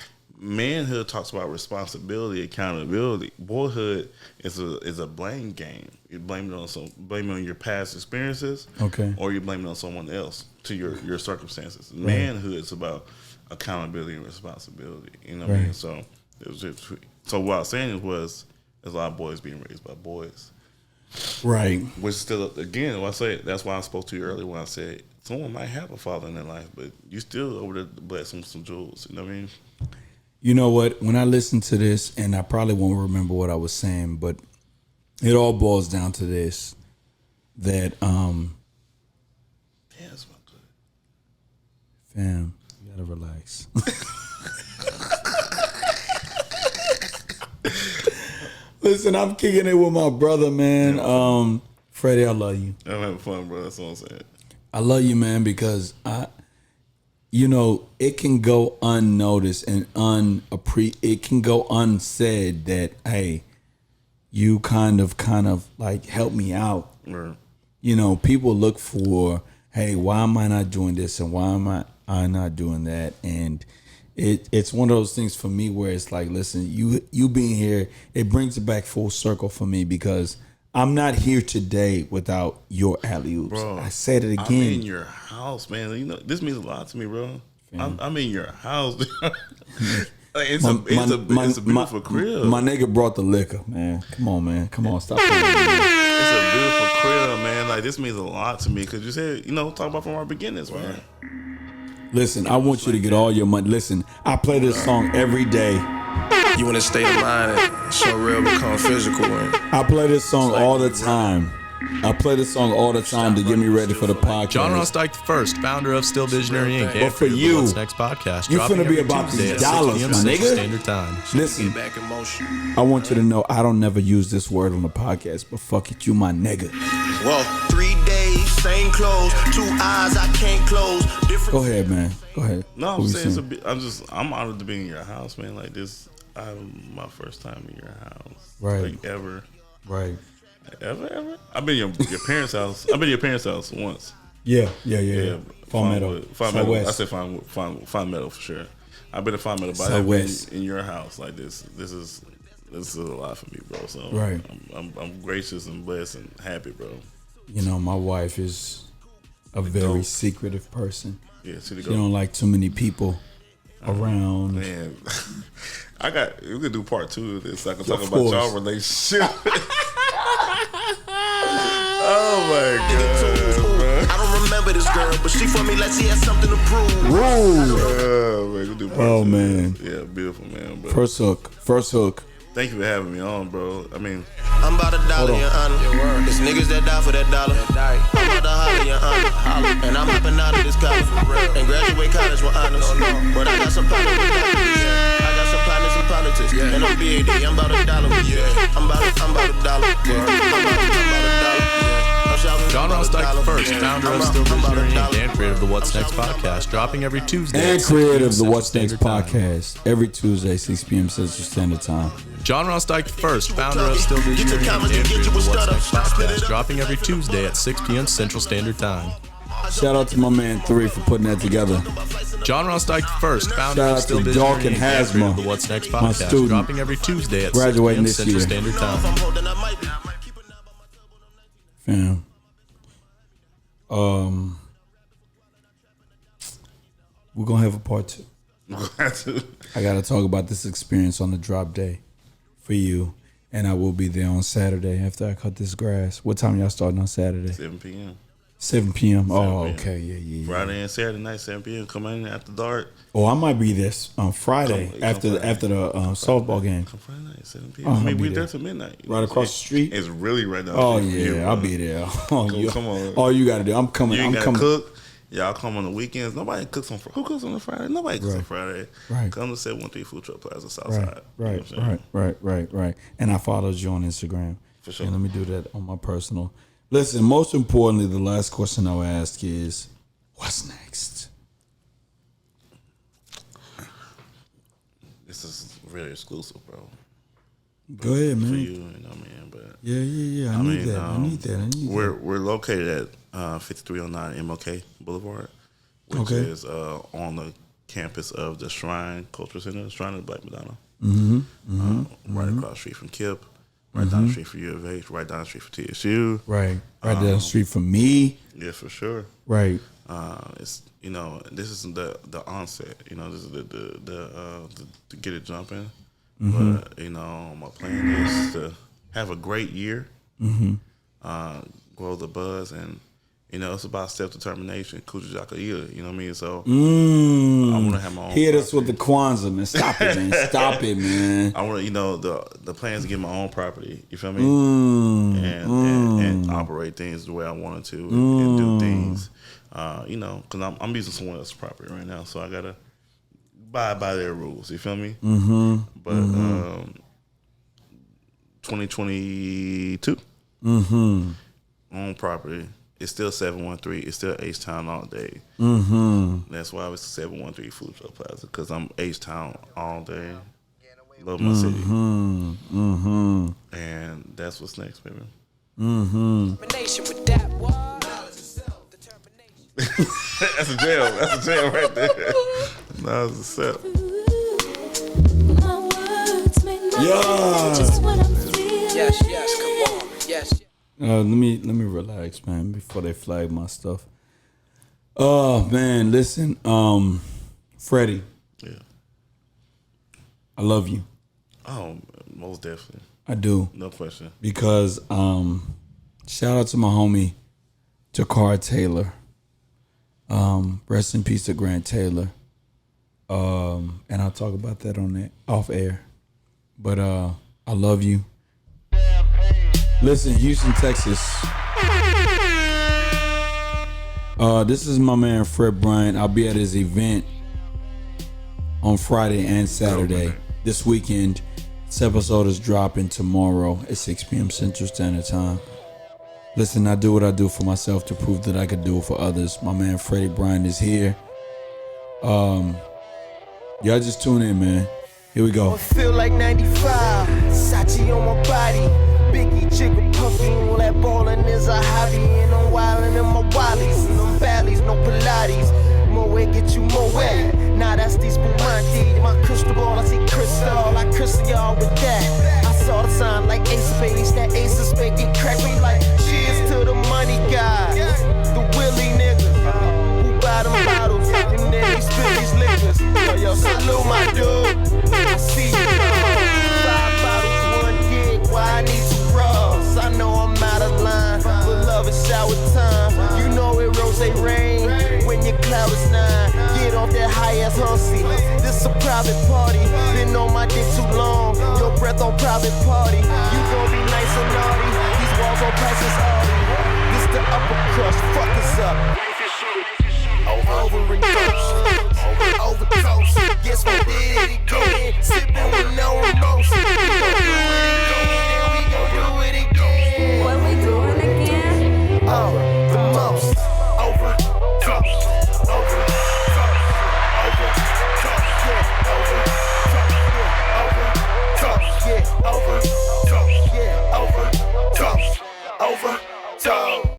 manhood talks about responsibility, accountability. Boyhood is a blame game. You blame it on your past experiences, okay, or you blame it on someone else to your circumstances. Right. Manhood is about accountability and responsibility. You know what I Right. mean? So it was just, so what I was saying was there's a lot of boys being raised by boys. right. Which still, again, what I say, that's why I spoke to you earlier when I said someone might have a father in their life, but you still over there bless them with some jewels. You know what I mean? You know what? When I listen to this, and I probably won't remember what I was saying, but it all boils down to this: that Yeah, that's not good. fam, you gotta relax. Listen, I'm kicking it with my brother, man. Freddie, I love you. I'm having fun, bro. That's what I'm saying. I love you, man, because it can go unnoticed and it can go unsaid that, hey, you kind of like help me out. Right. You know, people look for, hey, why am I not doing this and why am I not doing that? And it's one of those things for me where it's like, listen, you being here, it brings it back full circle for me because I'm not here today without your alley-oops. Bro, I said it again. I'm in your house, man. You know, this means a lot to me, bro. I'm in your house. Like, it's a beautiful crib. My nigga brought the liquor, man. Come on, man. Come on, stop. It's a beautiful crib, man. Like, this means a lot to me because you said, talk about from our beginnings, man. Listen, I want you to get all your money. Listen, I play this song every day. You in a state of mind that so real become physical. I play this song all the time. I play this song all the time to get me ready for the podcast. John Ross Dike I, founder of Still Visionary Inc. But for you, What's Next podcast, you dropping finna be every about Tuesday these at 6 dollars, p.m. my Central nigga. Standard Time. Listen, Back in motion. I want you to know I don't never use this word on the podcast, but fuck it, you my nigga. Well, 3 days, same clothes, 2 eyes I can't close. Different. Go ahead, man. Go ahead. No, What I'm you saying I'm honored to be in your house, man. Like this, my first time in your house, Right. Like ever. Right. Ever? I've been in your parents' house. I've been in your parents' house once. Yeah. Farm Meadow. I said Fine Meadow for sure. I've been to Fine Meadow, but I've been in your house like this. This is a lot for me, bro. So right. I'm gracious and blessed and happy, bro. You know, my wife is a very secretive person. Yeah, she don't like too many people around. Man, we could do part 2 of this. I can talk Of about course. y'all relationship. Oh my god, bro. I don't remember this girl, but she for me like she had something to prove. Oh man, we'll do part 2 of man. this. Yeah, beautiful, man. Bro. First hook. Thank you for having me on, bro. I mean, I'm about $1, your honor. There's niggas that die for that dollar. I'm about to holler, your honor. And I'm hopping out of this college and graduate college with honors. But I got some partners with doctors. I got some partners in politics. And on BAD, I'm about $1. I'm about $1. I'm about $1. John Ross Dike I, founder of Still Visionary Inc. and creator of the What's Next podcast, dropping every Tuesday. And creator of the What's Next podcast every Tuesday, 6 p.m. Central Standard Time. John Ross Dike I, founder of Still Visionary Inc. and creator of the What's Next podcast, dropping every Tuesday at 6 p.m. Central Standard Time. Shout out to my man 3 for putting that together. John Ross Dike I, founder Shout of out Still to Visionary Dark and Inc. and creator of Hasma, the What's Next my podcast, student, dropping every Tuesday at 6 graduating p.m. this Central year. Standard Time. Fam. We're gonna have a part 2. I gotta talk about this experience on the drop day for you, and I will be there on Saturday after I cut this grass. What time y'all starting on Saturday? 7 p.m. 7 p.m. Oh, 7 p.m. okay, yeah. Friday and Saturday night, 7 p.m. Come in after dark. Oh, I might be there on Friday after the softball game. Come Friday night, 7 p.m. Oh, I mean, I'll be we're there. there till midnight. Right across the street. It's really right down. Oh the street from yeah, you, I'll bro. be there. Oh, Come on. All you gotta do, I'm coming. You ain't I'm gotta coming. cook. Y'all come on the weekends. Nobody cooks on Friday. Who cooks on a Friday? Nobody cooks on Friday. Right. Come to 713 Food Truck Plaza, Southside. Right. And I followed you on Instagram. For sure. And let me do that on my personal. Listen, most importantly, the last question I'll ask is, what's next? This is really exclusive, bro. Go ahead, man. For you know what I mean? But Yeah. I need that. We're located at 5309 MLK Boulevard, which Okay. is on the campus of the Shrine Culture Center, Shrine of Black Madonna. Right across the street from KIP, right down the street from U of H, right down the street from TSU. Right down the street from me. Yeah, for sure. Right. It's this isn't the onset. This is the get it jumping. But my plan is to have a great year, grow the buzz, and it's about self-determination, Kujajaka, you know what I mean? So I want to have my own. Hit us with the Kwanzaa, man. Stop it, man. Stop it, man. I want to, the plans to get my own property, you feel me? And operate things the way I wanted to and do things, because I'm using someone else's property right now, so I got to abide by their rules, you feel me? But 2022, own property. It's still 713. It's still H-Town all day. That's why it's 713 Food Truck Plaza, because I'm H-Town all day. Love my city. And that's what's next, baby. That's a jam. That's a jam right there. That's a set. Yes, come on. Yes. Let me relax, man, before they flag my stuff. Oh man, listen, Freddie. Yeah. I love you. Oh, most definitely. I do. No question. Because shout out to my homie Jakar Taylor. Rest in peace to Grant Taylor. And I'll talk about that on that off air. But I love you. Listen, Houston, Texas. This is my man Fred Bryant. I'll be at his event on Friday and Saturday. This weekend. This episode is dropping tomorrow at 6 p.m. Central Standard Time. Listen, I do what I do for myself to prove that I could do it for others. My man Freddie Bryant is here. Y'all just tune in, man. Here we go. I feel like 95, Sachi on my body. Biggie, jigger, puffy, all that ballin' is a hobby. And I'm wildin' in my wallies, and them valleys, no Pilates. More way get you more way. Nah, that's these Spumante. My crystal ball, I see crystal. I crystal y'all with that. I saw the sign like Ace of Spades. That Ace of Spades get cracked me like cheers to the money guy. The Willie niggas who buy them bottles and then they spill these liquors. Yo, salute my dude. I see you. 5 bottles, 1 gig. Why I need 2 bras? I know I'm out of line, but love is shower time. You know it rose rain when your cloud is 9. Get off that high ass hussy. This a private party. Been on my dick too long. Your breath on private party. You gon' be nice and naughty. These walls on prices Audi. This the upper crust.